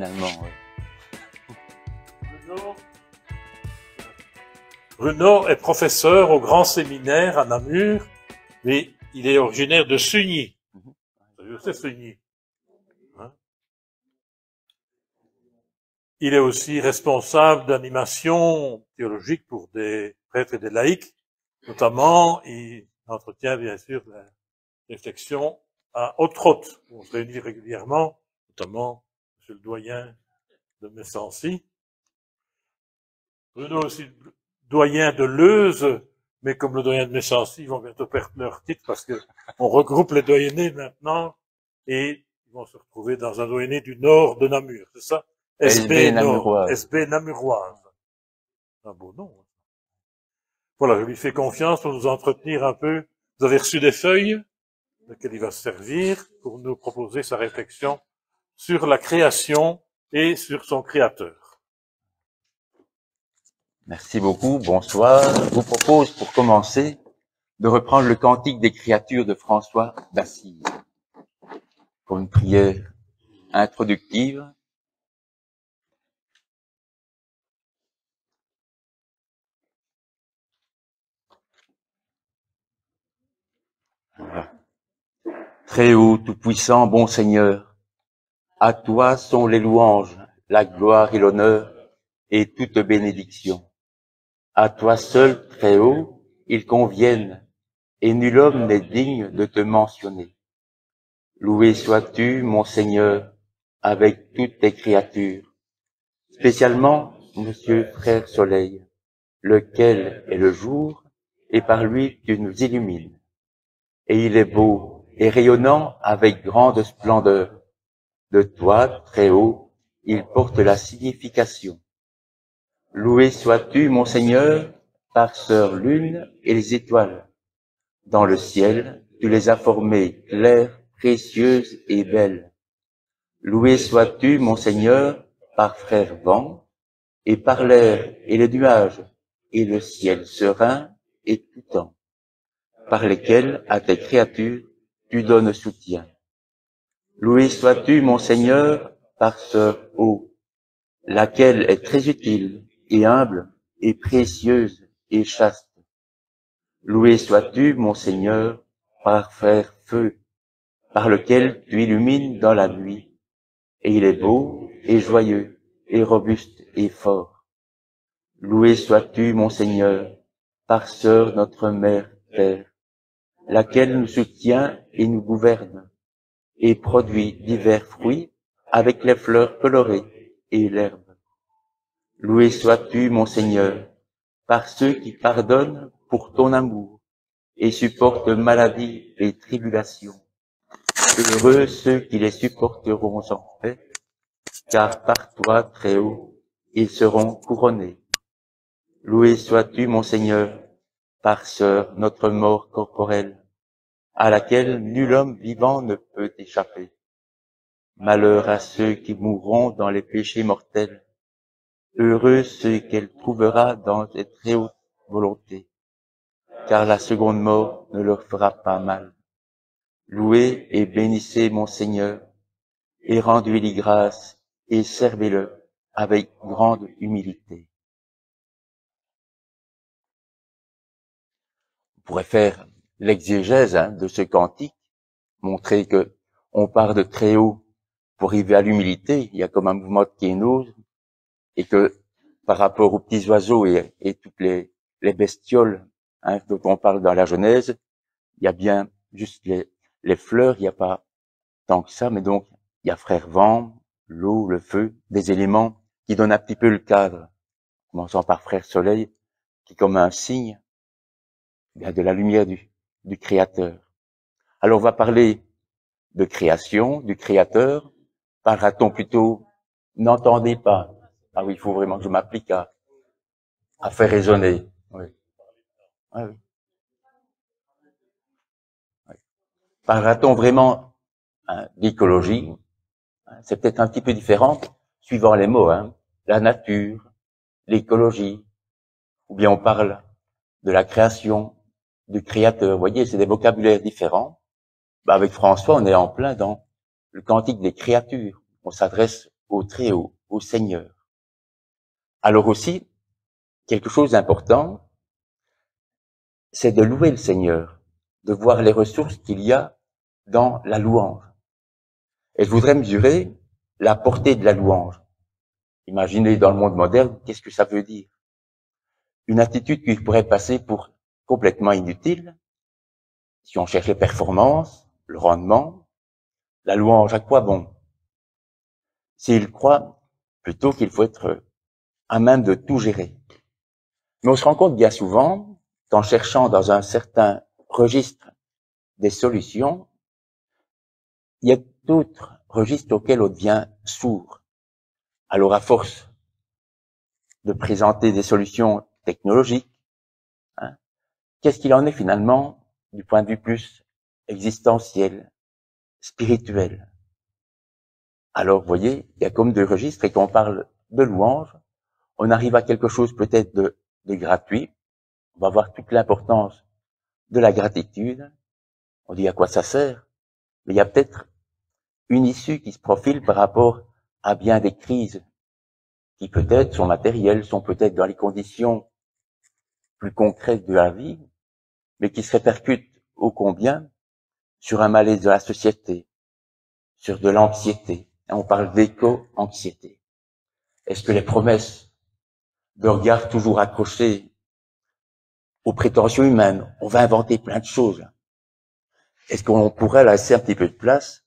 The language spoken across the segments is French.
finalement. Bruno est professeur au grand séminaire à Namur, mais il est originaire de Sugny. C'est Sugny. Hein? Il est aussi responsable d'animation théologique pour des prêtres et des laïcs. Notamment, il entretient bien sûr la réflexion à Haute-Rotte, où on se réunit régulièrement, notamment monsieur le doyen de Messancy. Bruno aussi doyen de Leuze, mais comme le doyen de Messancy, ils vont bientôt perdre leur titre parce que on regroupe les doyennés maintenant et ils vont se retrouver dans un doyenné du nord de Namur, c'est ça? SB Namuroise. SB Namuroise. Un beau nom. Voilà, je lui fais confiance pour nous entretenir un peu. Vous avez reçu des feuilles, lesquelles il va se servir pour nous proposer sa réflexion sur la création et sur son créateur. Merci beaucoup, bonsoir. Je vous propose, pour commencer, de reprendre le Cantique des créatures de François d'Assise pour une prière introductive. Très haut, tout-puissant, bon Seigneur, à toi sont les louanges, la gloire et l'honneur et toute bénédiction. À toi seul, très haut, ils conviennent, et nul homme n'est digne de te mentionner. Loué sois-tu, mon Seigneur, avec toutes tes créatures, spécialement Monsieur Frère Soleil, lequel est le jour, et par lui tu nous illumines. Et il est beau et rayonnant avec grande splendeur. De toi, très haut, il porte la signification. Loué sois-tu, mon Seigneur, par sœur lune et les étoiles. Dans le ciel, tu les as formées claires, précieuses et belles. Loué sois-tu, mon Seigneur, par frère vent, et par l'air et les nuages, et le ciel serein et tout temps, par lesquels à tes créatures tu donnes soutien. Loué sois-tu, mon Seigneur, par sœur eau, laquelle est très utile et humble et précieuse et chaste. Loué sois-tu, mon Seigneur, par frère feu, par lequel tu illumines dans la nuit, et il est beau et joyeux et robuste et fort. Loué sois-tu, mon Seigneur, par sœur notre mère terre, laquelle nous soutient et nous gouverne, et produit divers fruits avec les fleurs colorées et l'herbe. Loué sois-tu, mon Seigneur, par ceux qui pardonnent pour ton amour et supportent maladies et tribulations. Heureux ceux qui les supporteront en paix, car par toi, très haut, ils seront couronnés. Loué sois-tu, mon Seigneur, par sœur notre mort corporelle, à laquelle nul homme vivant ne peut échapper. Malheur à ceux qui mourront dans les péchés mortels. Heureux ceux qu'elle trouvera dans les très hautes volontés, car la seconde mort ne leur fera pas mal. Louez et bénissez mon Seigneur, et rendez-lui grâce, et servez-le avec grande humilité. On pourrait faire l'exégèse de ce cantique, montrer que on part de très haut pour arriver à l'humilité. Il y a comme un mouvement de kénose, et que par rapport aux petits oiseaux et toutes les bestioles dont on parle dans la Genèse, il y a bien juste les fleurs, il n'y a pas tant que ça, mais donc il y a frère vent, l'eau, le feu, des éléments qui donnent un petit peu le cadre, commençant par frère soleil, qui est comme un signe bien de la lumière du Créateur. Alors on va parler de création, du Créateur. Parlera-t-on plutôt, n'entendez pas. Ah oui, il faut vraiment que je m'applique à faire raisonner. Oui. Ah oui. Oui. Parlera-t-on vraiment d'écologie? C'est peut-être un petit peu différent, suivant les mots. La nature, l'écologie, ou bien on parle de la création, du Créateur. Vous voyez, c'est des vocabulaires différents. Avec François, on est en plein dans le cantique des créatures. On s'adresse au Très-Haut, au Seigneur. Alors aussi, quelque chose d'important, c'est de louer le Seigneur, de voir les ressources qu'il y a dans la louange. Et je voudrais mesurer la portée de la louange. Imaginez dans le monde moderne, qu'est-ce que ça veut dire? Une attitude qui pourrait passer pour complètement inutile, si on cherche les performances, le rendement, la louange, à quoi bon? S'il croit plutôt qu'il faut être à même de tout gérer. Mais on se rend compte bien souvent qu'en cherchant dans un certain registre des solutions, il y a d'autres registres auxquels on devient sourd. Alors à force de présenter des solutions technologiques, hein, qu'est-ce qu'il en est finalement du point de vue plus existentiel, spirituel? Alors, vous voyez, il y a comme deux registres, et quand on parle de louange, on arrive à quelque chose peut-être de gratuit. On va voir toute l'importance de la gratitude. On dit à quoi ça sert, mais il y a peut-être une issue qui se profile par rapport à bien des crises qui peut-être sont matérielles, sont peut-être dans les conditions plus concrètes de la vie, mais qui se répercutent ô combien sur un malaise de la société, sur de l'anxiété. On parle d'éco-anxiété. Est-ce que les promesses de regard toujours accrochées aux prétentions humaines, on va inventer plein de choses, est-ce qu'on pourrait laisser un petit peu de place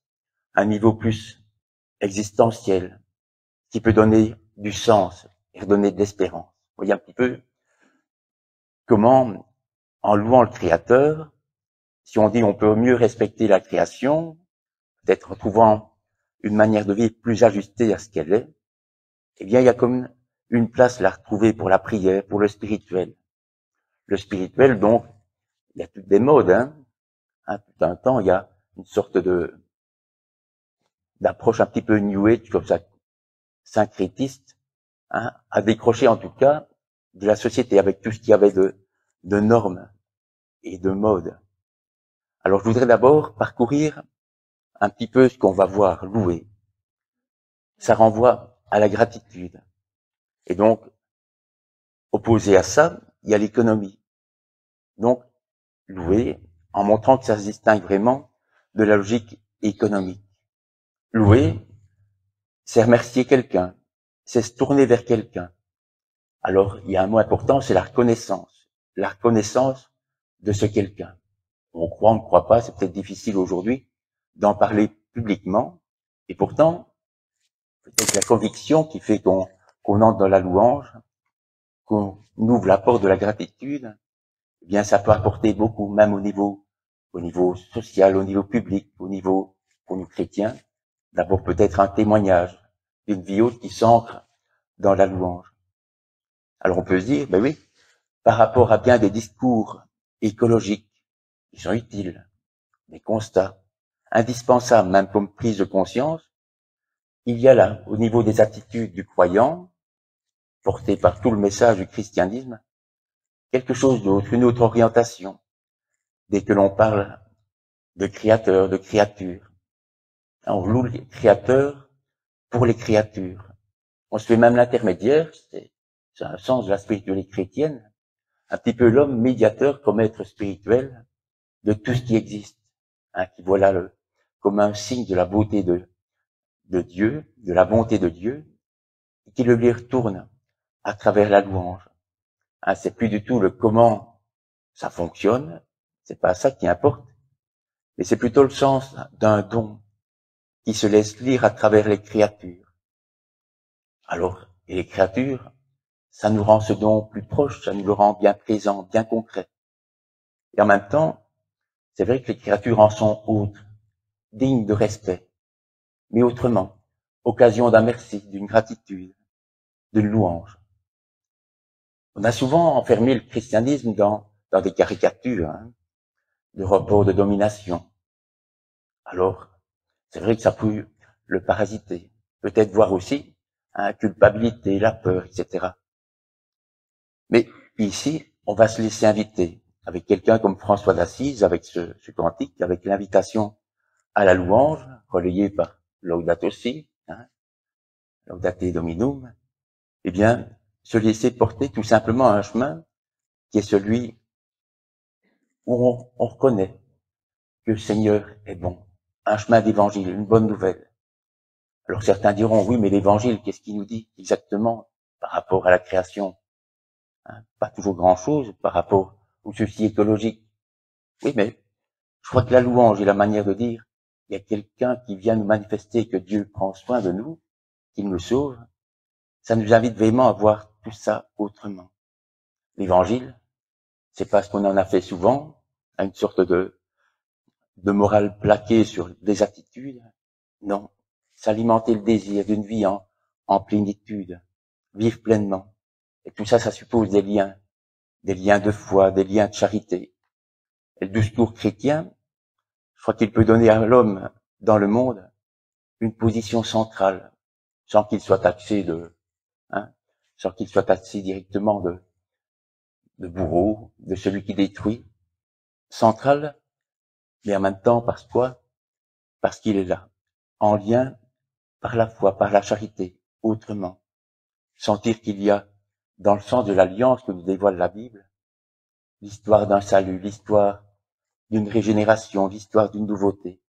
à un niveau plus existentiel, qui peut donner du sens et redonner de l'espérance? Vous voyez un petit peu comment, en louant le Créateur, si on dit on peut mieux respecter la création, peut-être en trouvant une manière de vivre plus ajustée à ce qu'elle est, eh bien il y a comme une place à la retrouver pour la prière, pour le spirituel. Le spirituel, donc, il y a toutes des modes, hein. Tout un temps, il y a une sorte d'approche un petit peu new age, comme ça, syncrétiste, hein, à décrocher en tout cas de la société avec tout ce qu'il y avait de normes et de modes. Alors je voudrais d'abord parcourir un petit peu ce qu'on va voir, louer. Ça renvoie à la gratitude. Et donc, opposé à ça, il y a l'économie. Donc, louer, en montrant que ça se distingue vraiment de la logique économique. Louer, c'est remercier quelqu'un, c'est se tourner vers quelqu'un. Alors, il y a un mot important, c'est la reconnaissance. La reconnaissance de ce quelqu'un. On croit, on ne croit pas, c'est peut-être difficile aujourd'hui d'en parler publiquement. Et pourtant, peut-être la conviction qui fait qu'on entre dans la louange, qu'on ouvre la porte de la gratitude, eh bien, ça peut apporter beaucoup, même au niveau social, au niveau public, au niveau, pour nous chrétiens. D'abord, peut-être un témoignage d'une vie haute qui s'ancre dans la louange. Alors, on peut se dire, ben oui, par rapport à bien des discours écologiques, qui sont utiles, des constats, indispensables, même comme prise de conscience, il y a là, au niveau des attitudes du croyant, porté par tout le message du christianisme, quelque chose d'autre, une autre orientation, dès que l'on parle de créateur, de créature. On loue le créateur pour les créatures. On se fait même l'intermédiaire, c'est un sens de la spiritualité chrétienne, un petit peu l'homme médiateur comme être spirituel de tout ce qui existe, hein, qui voit là comme un signe de la beauté de Dieu, de la bonté de Dieu, et qui le lui retourne à travers la louange. Hein, c'est plus du tout le comment ça fonctionne, c'est pas ça qui importe, mais c'est plutôt le sens d'un don qui se laisse lire à travers les créatures. Alors, et les créatures, ça nous rend ce don plus proche, ça nous le rend bien présent, bien concret. Et en même temps, c'est vrai que les créatures en sont autres, dignes de respect, mais autrement, occasion d'un merci, d'une gratitude, d'une louange. On a souvent enfermé le christianisme dans des caricatures, hein, de repos, de domination. Alors, c'est vrai que ça peut le parasiter, peut-être voir aussi la culpabilité, la peur, etc. Mais ici, on va se laisser inviter avec quelqu'un comme François d'Assise, avec ce cantique, avec l'invitation à la louange, relayée par Laudato Si, hein, Laudate Dominum, eh bien, se laisser porter tout simplement un chemin qui est celui où on reconnaît que le Seigneur est bon. Un chemin d'évangile, une bonne nouvelle. Alors certains diront, oui, mais l'évangile, qu'est-ce qu'il nous dit exactement par rapport à la création? Pas toujours grand-chose par rapport au souci écologique. Oui, mais je crois que la louange et la manière de dire, il y a quelqu'un qui vient nous manifester que Dieu prend soin de nous, qu'il nous sauve, ça nous invite vraiment à voir tout ça autrement. L'évangile, c'est parce qu'on en a fait souvent, à une sorte de morale plaquée sur des attitudes. Non, s'alimenter le désir d'une vie en plénitude, vivre pleinement. Et tout ça, ça suppose des liens de foi, des liens de charité. Et le discours chrétien, je crois qu'il peut donner à l'homme dans le monde une position centrale, sans qu'il soit taxé sans qu'il soit taxé directement de bourreau, de celui qui détruit. Centrale, mais en même temps, parce quoi? Parce qu'il est là, en lien par la foi, par la charité, autrement. Sentir qu'il y a, dans le sens de l'alliance que nous dévoile la Bible, l'histoire d'un salut, l'histoire d'une régénération, l'histoire d'une nouveauté,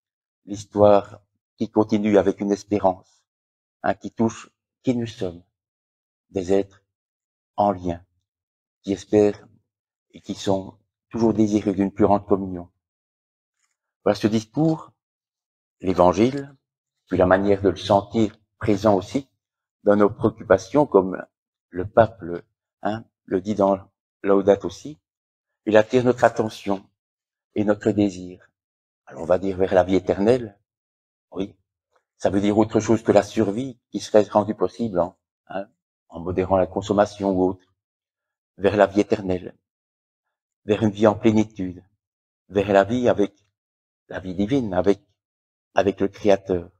l'histoire qui continue avec une espérance, qui touche qui nous sommes, des êtres en lien, qui espèrent et qui sont toujours désireux d'une plus grande communion. Voilà ce discours, l'évangile, puis la manière de le sentir présent aussi dans nos préoccupations, comme le pape le dit dans Laudate aussi, il attire notre attention et notre désir. Alors on va dire vers la vie éternelle, oui, ça veut dire autre chose que la survie qui serait rendue possible en modérant la consommation ou autre, vers la vie éternelle, vers une vie en plénitude, vers la vie avec la vie divine, avec le Créateur.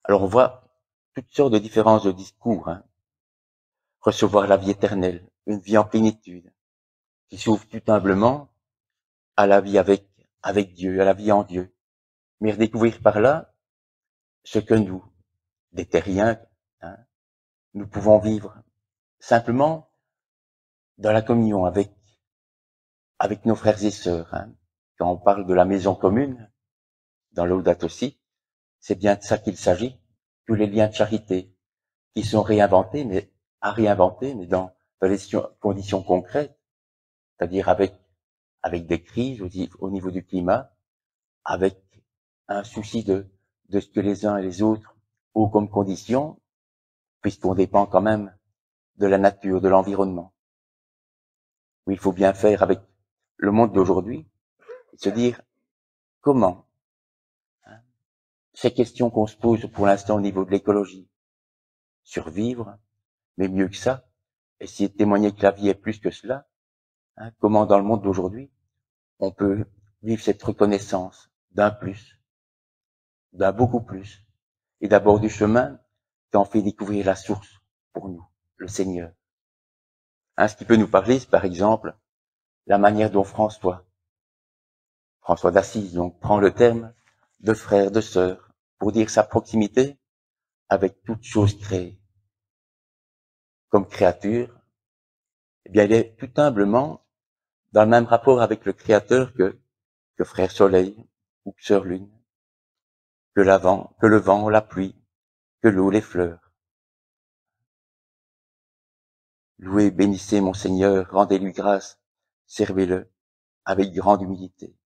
Alors on voit toutes sortes de différences de discours, recevoir la vie éternelle, une vie en plénitude, qui s'ouvre tout humblement à la vie avec Dieu, à la vie en Dieu, mais redécouvrir par là ce que nous, des terriens, nous pouvons vivre simplement dans la communion avec nos frères et sœurs. Quand on parle de la maison commune, dans Laudate aussi, c'est bien de ça qu'il s'agit, tous les liens de charité qui sont réinventés, mais dans les conditions concrètes, c'est-à-dire avec des crises au niveau du climat, avec un souci de ce que les uns et les autres ont comme condition, puisqu'on dépend quand même de la nature, de l'environnement. Oui, il faut bien faire avec le monde d'aujourd'hui, et se dire comment ces questions qu'on se pose pour l'instant au niveau de l'écologie, survivre, mais mieux que ça, essayer de témoigner que la vie est plus que cela, comment dans le monde d'aujourd'hui, on peut vivre cette reconnaissance d'un plus, d'un beaucoup plus, et d'abord du chemin qui en fait découvrir la source pour nous, le Seigneur. Ce qui peut nous parler, c'est par exemple la manière dont François d'Assise, donc, prend le terme de frère, de sœur, pour dire sa proximité avec toute chose créée. Comme créature, eh bien, il est tout humblement dans le même rapport avec le Créateur que frère Soleil ou que sœur Lune, que le vent, la pluie, que l'eau, les fleurs. Louez, bénissez mon Seigneur, rendez-lui grâce, servez-le avec grande humilité.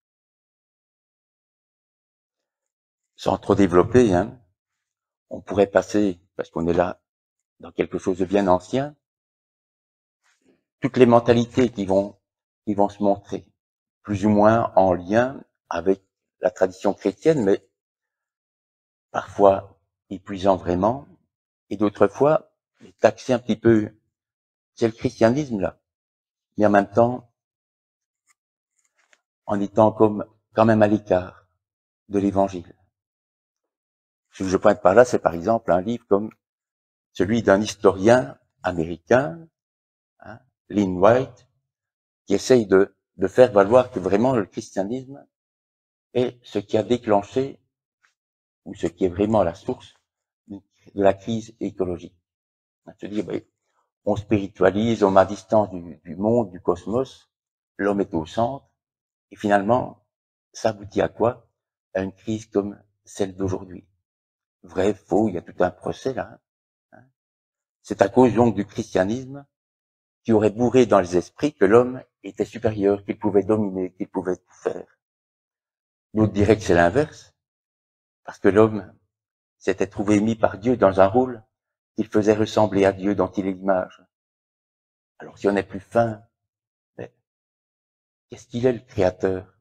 Sans trop développer, on pourrait passer, parce qu'on est là dans quelque chose de bien ancien, toutes les mentalités qui vont se montrer, plus ou moins en lien avec la tradition chrétienne, mais parfois épuisant vraiment, et d'autres fois taxer un petit peu, c'est le christianisme là, mais en même temps, en étant quand même à l'écart de l'évangile. Ce que je pointe par là, c'est par exemple un livre comme celui d'un historien américain, Lynn White, qui essaye de faire valoir que vraiment le christianisme est ce qui a déclenché, ou ce qui est vraiment la source d'une de la crise écologique. Se dire, on spiritualise, on met à distance du monde, du cosmos, l'homme est au centre, et finalement, ça aboutit à quoi? À une crise comme celle d'aujourd'hui. Vrai, faux, il y a tout un procès là. C'est à cause donc du christianisme qui aurait bourré dans les esprits que l'homme était supérieur, qu'il pouvait dominer, qu'il pouvait tout faire. D'autres diraient que c'est l'inverse, parce que l'homme s'était trouvé mis par Dieu dans un rôle qu'il faisait ressembler à Dieu dont il est l'image. Alors si on est plus fin, qu'est-ce qu'il est le Créateur?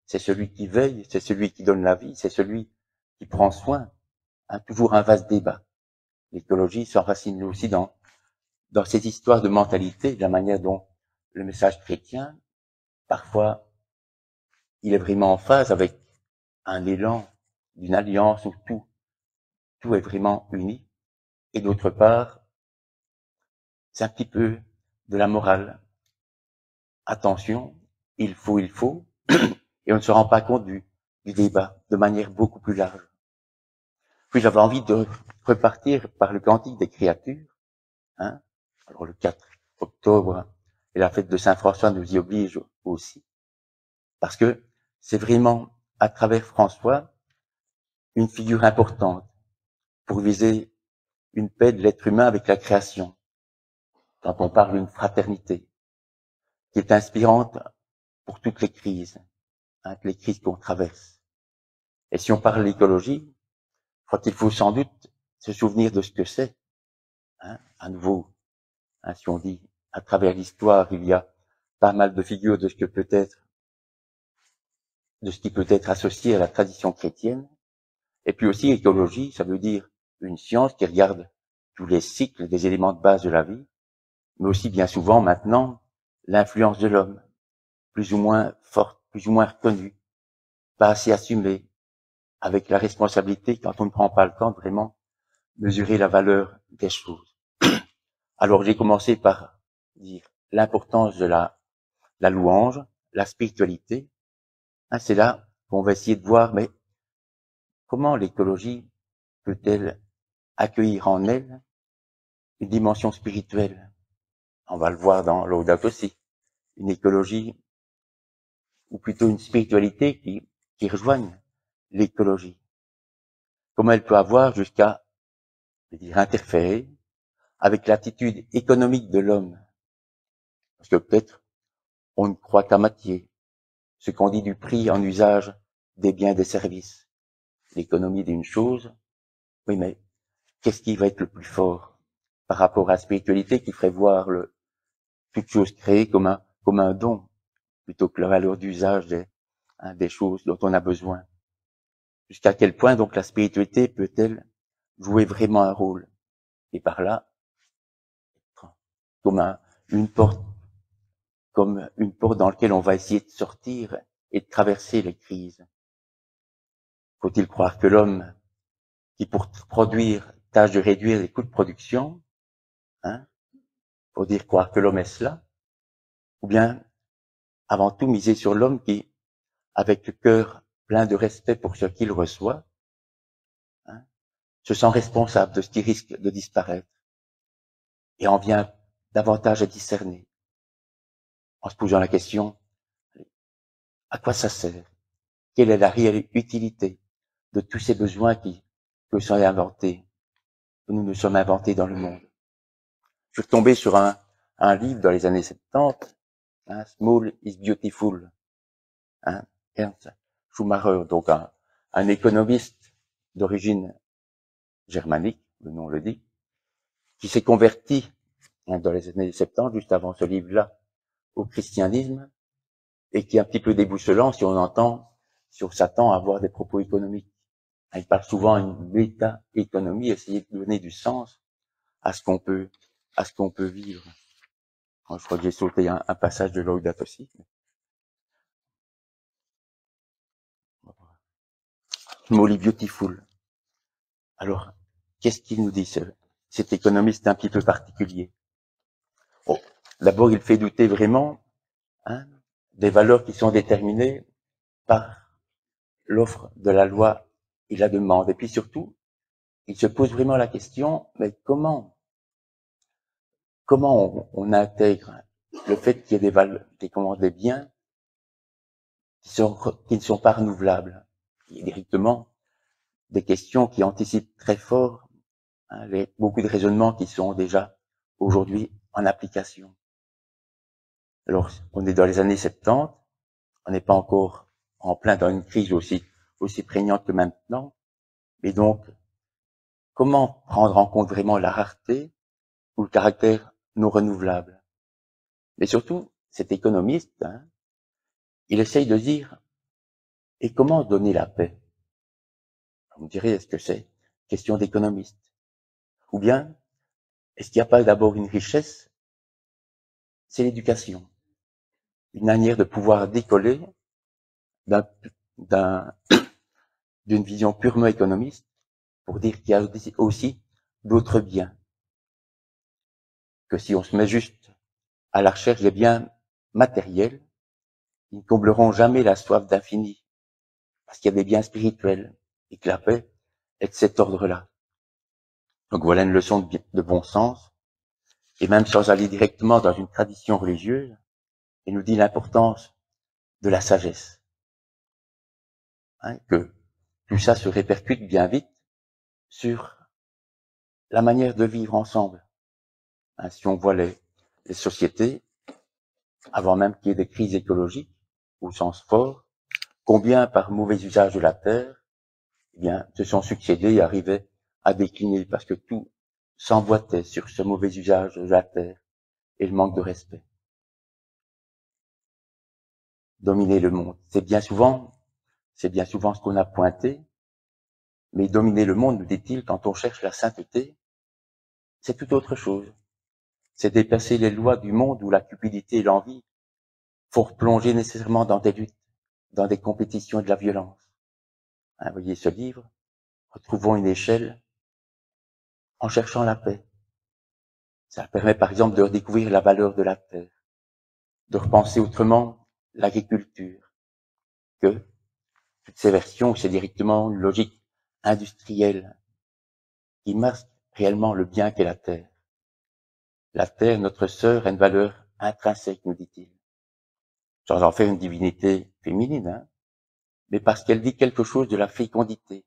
C'est celui qui veille, c'est celui qui donne la vie, c'est celui qui prend soin. Toujours un vaste débat. L'écologie s'enracine aussi dans ces histoires de mentalité, de la manière dont le message chrétien, parfois, il est vraiment en phase avec un élan d'une alliance où tout est vraiment uni. Et d'autre part, c'est un petit peu de la morale. Attention, il faut, et on ne se rend pas compte du débat de manière beaucoup plus large. Puis j'avais envie de repartir par le cantique des créatures. Alors le 4 octobre, et la fête de Saint-François nous y oblige aussi. Parce que c'est vraiment, à travers François, une figure importante pour viser une paix de l'être humain avec la création. Quand on parle d'une fraternité qui est inspirante pour toutes les crises, les crises qu'on traverse. Et si on parle d'écologie, je crois qu'il faut sans doute se souvenir de ce que c'est. À nouveau, si on dit à travers l'histoire, il y a pas mal de figures de ce qui peut être associé à la tradition chrétienne. Et puis aussi, écologie, ça veut dire une science qui regarde tous les cycles des éléments de base de la vie, mais aussi bien souvent maintenant l'influence de l'homme, plus ou moins forte, plus ou moins reconnue, pas assez assumée, avec la responsabilité quand on ne prend pas le temps de vraiment mesurer la valeur des choses. Alors j'ai commencé par dire l'importance de la louange, la spiritualité. C'est là qu'on va essayer de voir, mais comment l'écologie peut-elle accueillir en elle une dimension spirituelle? On va le voir dans Laudato Si. Une écologie, ou plutôt une spiritualité qui rejoigne l'écologie. Comment elle peut avoir jusqu'à, interférer avec l'attitude économique de l'homme. Parce que peut-être, on ne croit qu'à moitié ce qu'on dit du prix en usage des biens et des services. L'économie d'une chose, oui, mais qu'est-ce qui va être le plus fort par rapport à la spiritualité qui ferait voir toute chose créée comme un don, plutôt que la valeur d'usage des choses dont on a besoin. Jusqu'à quel point, donc, la spiritualité peut-elle jouer vraiment un rôle? Et par là, comme une porte dans laquelle on va essayer de sortir et de traverser les crises. Faut-il croire que l'homme, qui pour produire, tâche de réduire les coûts de production, faut-il croire que l'homme est cela? Ou bien, avant tout, miser sur l'homme qui, avec le cœur plein de respect pour ce qu'il reçoit, se sent responsable de ce qui risque de disparaître et en vient davantage à discerner en se posant la question, à quoi ça sert? Quelle est la réelle utilité de tous ces besoins que sont inventés, que nous nous sommes inventés dans le monde? Je suis tombé sur un livre dans les années 70, Small is Beautiful, Ernst Schumacher, donc un économiste d'origine germanique, le nom le dit, qui s'est converti dans les années 70, juste avant ce livre-là, au christianisme, et qui est un petit peu déboussolant si on s'attend à avoir des propos économiques. Il parle souvent d'une méta-économie, essayer de donner du sens à ce qu'on peut vivre. Je crois que j'ai sauté un passage de Laudato Si. Molly Beautiful. Alors, qu'est-ce qu'il nous dit, cet économiste un petit peu particulier? D'abord, il fait douter vraiment des valeurs qui sont déterminées par l'offre de la loi et la demande. Et puis surtout, il se pose vraiment la question, mais comment on intègre le fait qu'il y ait des biens qui ne sont pas renouvelables. Il y a directement des questions qui anticipent très fort beaucoup de raisonnements qui sont déjà aujourd'hui en application. Alors, on est dans les années 70, on n'est pas encore en plein dans une crise aussi prégnante que maintenant, mais donc, comment prendre en compte vraiment la rareté ou le caractère non renouvelable? Mais surtout, cet économiste, il essaye de dire, et comment donner la paix? Vous me direz, est-ce que c'est question d'économiste? Ou bien, est-ce qu'il n'y a pas d'abord une richesse? C'est l'éducation. Une manière de pouvoir décoller d'une vision purement économiste pour dire qu'il y a aussi d'autres biens. Que si on se met juste à la recherche des biens matériels, ils ne combleront jamais la soif d'infini. Parce qu'il y a des biens spirituels et que la paix est de cet ordre-là. Donc voilà une leçon de bon sens. Et même sans aller directement dans une tradition religieuse, il nous dit l'importance de la sagesse. Que tout ça se répercute bien vite sur la manière de vivre ensemble. Si on voit les sociétés, avant même qu'il y ait des crises écologiques, au sens fort, combien par mauvais usage de la terre, eh bien, se sont succédés et arrivaient à décliner parce que tout s'emboîtait sur ce mauvais usage de la terre et le manque de respect. Dominer le monde, c'est bien souvent ce qu'on a pointé, mais dominer le monde, nous dit-il, quand on cherche la sainteté, c'est tout autre chose. C'est dépasser les lois du monde où la cupidité et l'envie font replonger nécessairement dans des luttes, dans des compétitions et de la violence. Vous voyez ce livre, retrouvons une échelle en cherchant la paix. Ça permet par exemple de redécouvrir la valeur de la terre, de repenser autrement l'agriculture, que toutes ces versions, c'est directement une logique industrielle qui masque réellement le bien qu'est la terre. La terre, notre sœur, a une valeur intrinsèque, nous dit-il. Sans en faire une divinité féminine, mais parce qu'elle dit quelque chose de la fécondité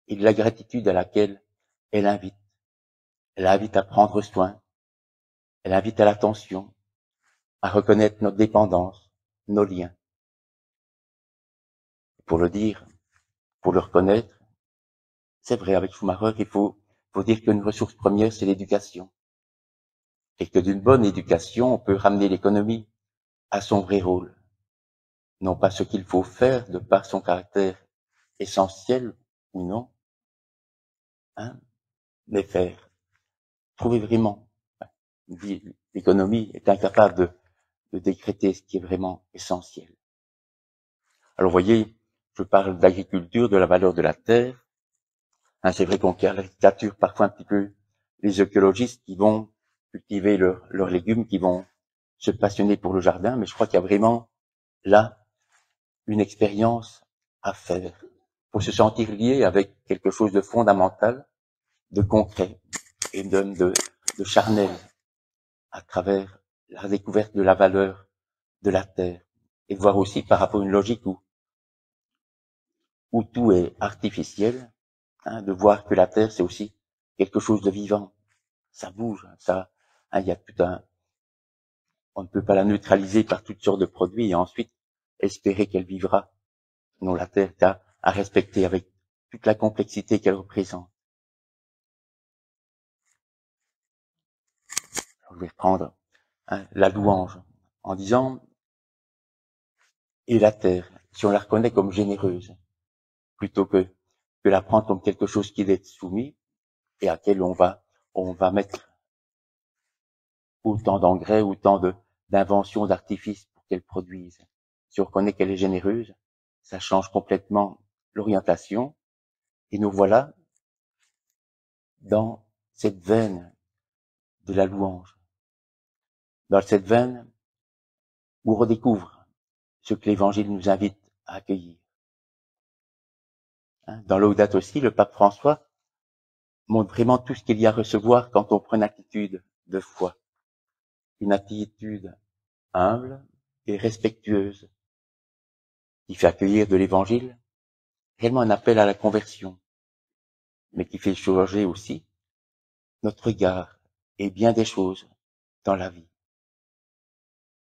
et de la gratitude à laquelle elle invite. Elle invite à prendre soin, elle invite à l'attention, à reconnaître notre dépendance, nos liens. Pour le dire, pour le reconnaître, c'est vrai, avec Schumacher, il faut dire qu'une ressource première, c'est l'éducation. Et que d'une bonne éducation, on peut ramener l'économie à son vrai rôle. Non pas ce qu'il faut faire de par son caractère essentiel ou non, mais faire. Trouver vraiment. L'économie est incapable de décréter ce qui est vraiment essentiel. Alors, vous voyez, je parle d'agriculture, de la valeur de la terre. C'est vrai qu'on caricature parfois un petit peu les écologistes qui vont cultiver leurs légumes, qui vont se passionner pour le jardin, mais je crois qu'il y a vraiment là une expérience à faire pour se sentir lié avec quelque chose de fondamental, de concret et de charnel à travers la découverte de la valeur de la terre et voir aussi par rapport à une logique où tout est artificiel, de voir que la terre c'est aussi quelque chose de vivant. Ça bouge, il y a on ne peut pas la neutraliser par toutes sortes de produits et ensuite espérer qu'elle vivra. Non, la terre est à respecter avec toute la complexité qu'elle représente. Je vais reprendre la louange en disant, et la terre, si on la reconnaît comme généreuse, plutôt que la prendre comme quelque chose qui est soumis et à laquelle on va mettre autant d'engrais, autant d'inventions, d'artifices pour qu'elle produise. Si on reconnaît qu'elle est généreuse, ça change complètement l'orientation et nous voilà dans cette veine de la louange, dans cette veine où on redécouvre ce que l'Évangile nous invite à accueillir. Dans Laudato aussi, le pape François montre vraiment tout ce qu'il y a à recevoir quand on prend une attitude de foi, une attitude humble et respectueuse, qui fait accueillir de l'évangile réellement un appel à la conversion, mais qui fait changer aussi notre regard et bien des choses dans la vie.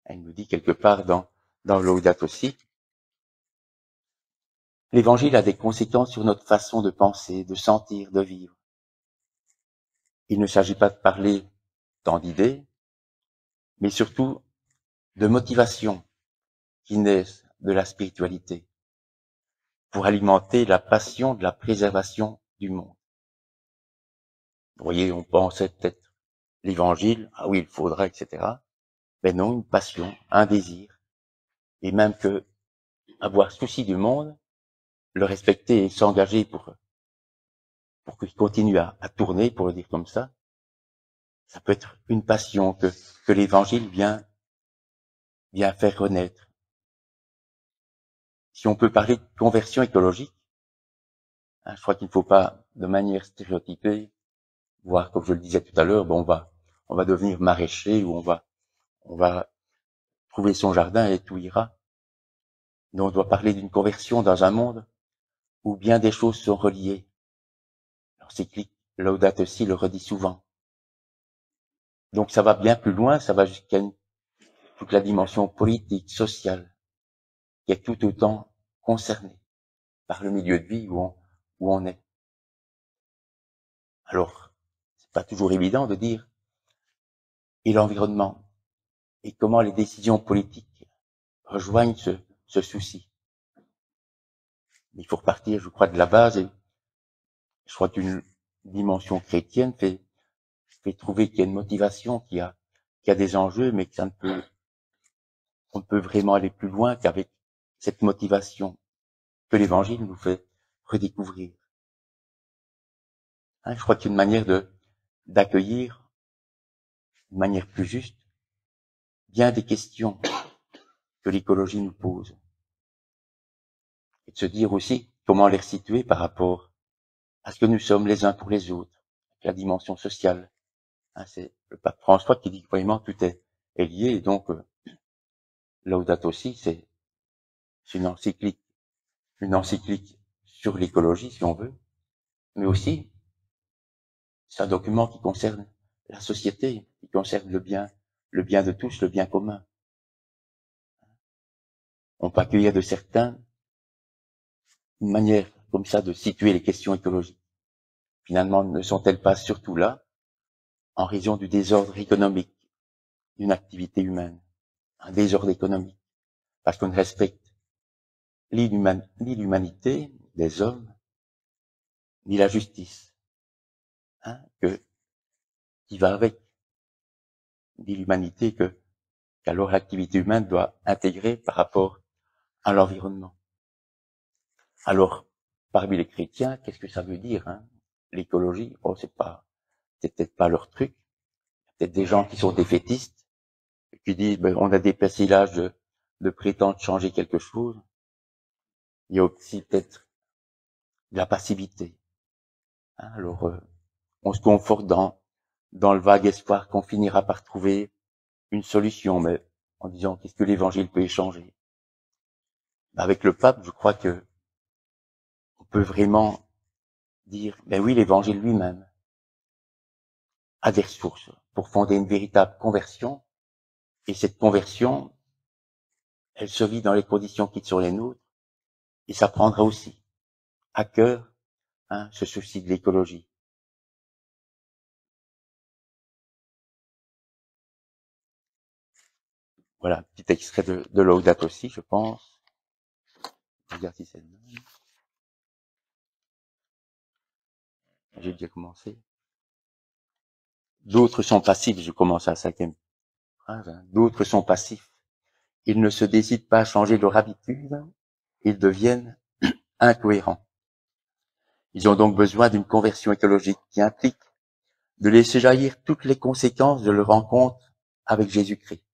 Elle nous dit quelque part dans Laudato Si, l'évangile a des conséquences sur notre façon de penser, de sentir, de vivre. Il ne s'agit pas de parler tant d'idées, mais surtout de motivations qui naissent de la spiritualité pour alimenter la passion de la préservation du monde. Vous voyez, on pensait peut-être l'évangile, ah oui, il faudra, etc. Mais non, une passion, un désir, et même que avoir souci du monde, le respecter et s'engager pour qu'il continue à tourner, pour le dire comme ça peut être une passion que l'évangile vient faire renaître. Si on peut parler de conversion écologique, je crois qu'il ne faut pas, de manière stéréotypée, voir, comme je le disais tout à l'heure, bon, on va devenir maraîcher ou on va trouver son jardin et tout ira. Mais on doit parler d'une conversion dans un monde où bien des choses sont reliées. L'encyclique Laudato Si le redit souvent. Donc ça va bien plus loin, ça va jusqu'à toute la dimension politique, sociale, qui est tout autant concernée par le milieu de vie où on est. Alors, c'est pas toujours évident de dire, et l'environnement, et comment les décisions politiques rejoignent ce souci. Il faut repartir, je crois, de la base, et je crois qu'une dimension chrétienne fait trouver qu'il y a une motivation, qu'il y a des enjeux, mais qu'on peut vraiment aller plus loin qu'avec cette motivation que l'évangile nous fait redécouvrir. Je crois qu'il y a une manière d'accueillir, une manière plus juste, bien des questions que l'écologie nous pose. Et de se dire aussi comment les situer par rapport à ce que nous sommes les uns pour les autres, la dimension sociale. C'est le pape François qui dit que vraiment tout est lié, et donc Laudato Si, c'est une encyclique sur l'écologie, si on veut, mais aussi c'est un document qui concerne la société, qui concerne le bien de tous, le bien commun. On peut accueillir de certains une manière comme ça de situer les questions écologiques. Finalement, ne sont-elles pas surtout là en raison du désordre économique d'une activité humaine, un désordre économique, parce qu'on ne respecte ni l'humanité des hommes, ni la justice, qui va avec, ni l'humanité qu'alors l'activité humaine doit intégrer par rapport à l'environnement. Alors, parmi les chrétiens, qu'est-ce que ça veut dire, l'écologie? Oh, c'est peut-être pas leur truc. Peut-être des gens qui sont défaitistes, qui disent, on a dépassé l'âge de prétendre changer quelque chose. Il y a aussi peut-être de la passivité. Alors, on se conforte dans le vague espoir qu'on finira par trouver une solution, mais en disant qu'est-ce que l'évangile peut échanger. Avec le pape, je crois que on peut vraiment dire, oui, l'évangile lui-même a des ressources pour fonder une véritable conversion, et cette conversion, elle se vit dans les conditions qui sont les nôtres, et ça prendra aussi à cœur ce souci de l'écologie. Voilà, petit extrait de Laudato Si, je pense. Je regarde si c'est le même. J'ai déjà commencé. D'autres sont passifs, je commence à la 5e phrase. D'autres sont passifs. Ils ne se décident pas à changer leur habitude, ils deviennent incohérents. Ils ont donc besoin d'une conversion écologique qui implique de laisser jaillir toutes les conséquences de leur rencontre avec Jésus-Christ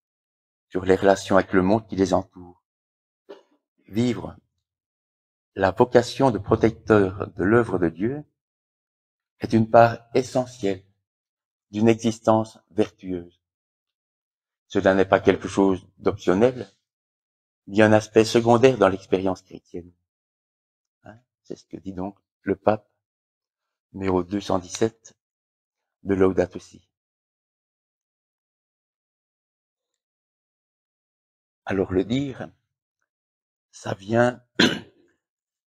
sur les relations avec le monde qui les entoure. Vivre la vocation de protecteur de l'œuvre de Dieu est une part essentielle d'une existence vertueuse. Cela n'est pas quelque chose d'optionnel, mais un aspect secondaire dans l'expérience chrétienne. C'est ce que dit donc le pape, numéro 217 de Laudato Si. Alors le dire, ça vient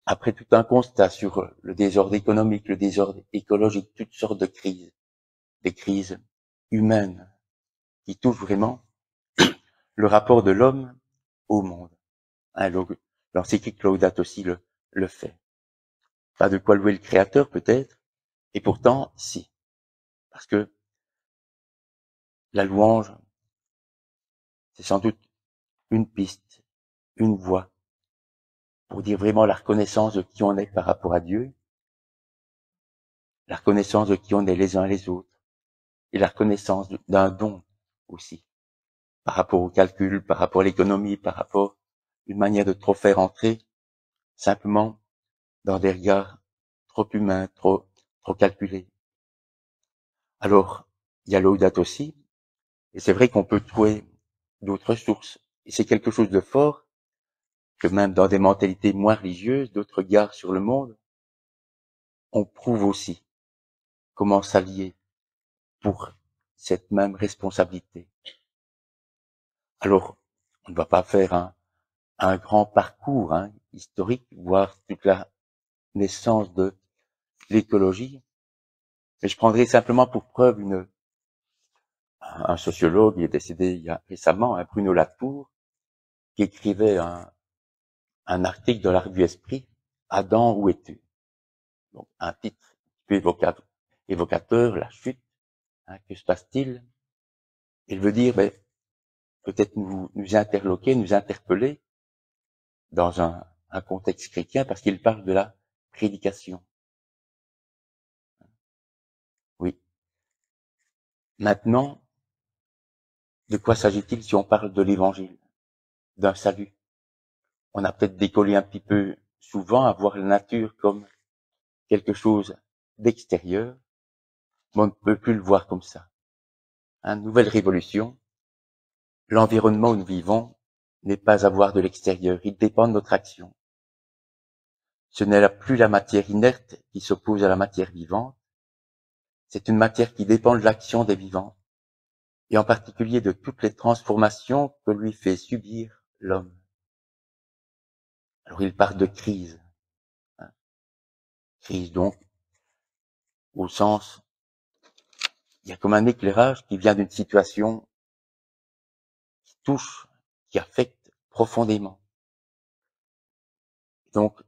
après tout un constat sur le désordre économique, le désordre écologique, toutes sortes de crises, des crises humaines qui touchent vraiment le rapport de l'homme au monde. L'encyclique Laudato Si le fait. Pas de quoi louer le Créateur peut-être, et pourtant si, parce que la louange, c'est sans doute une piste, une voie pour dire vraiment la reconnaissance de qui on est par rapport à Dieu, la reconnaissance de qui on est les uns les autres, et la reconnaissance d'un don aussi, par rapport au calcul, par rapport à l'économie, par rapport à une manière de trop faire entrer simplement dans des regards trop humains, trop calculés. Alors, il y a Laudato Si, et c'est vrai qu'on peut trouver d'autres sources, et c'est quelque chose de fort, que même dans des mentalités moins religieuses, d'autres regards sur le monde, on prouve aussi comment s'allier pour cette même responsabilité. Alors, on ne va pas faire un grand parcours historique, voir toute la naissance de l'écologie, mais je prendrai simplement pour preuve un sociologue, il est décédé il y a récemment, Bruno Latour, qui écrivait un article dans la revue Esprit, Adam, où es-tu? Donc, un titre un peu évocateur, la chute, que se passe-t-il? Il veut dire, peut-être nous interloquer, nous interpeller dans un contexte chrétien, parce qu'il parle de la prédication. Oui. Maintenant, de quoi s'agit-il si on parle de l'évangile, d'un salut? On a peut-être décollé un petit peu souvent à voir la nature comme quelque chose d'extérieur, mais on ne peut plus le voir comme ça. Nouvelle révolution, l'environnement où nous vivons n'est pas à voir de l'extérieur, il dépend de notre action. Ce n'est plus la matière inerte qui s'oppose à la matière vivante, c'est une matière qui dépend de l'action des vivants, et en particulier de toutes les transformations que lui fait subir l'homme. Alors il parle de crise. Crise donc, au sens, il y a comme un éclairage qui vient d'une situation qui touche, qui affecte profondément. Donc,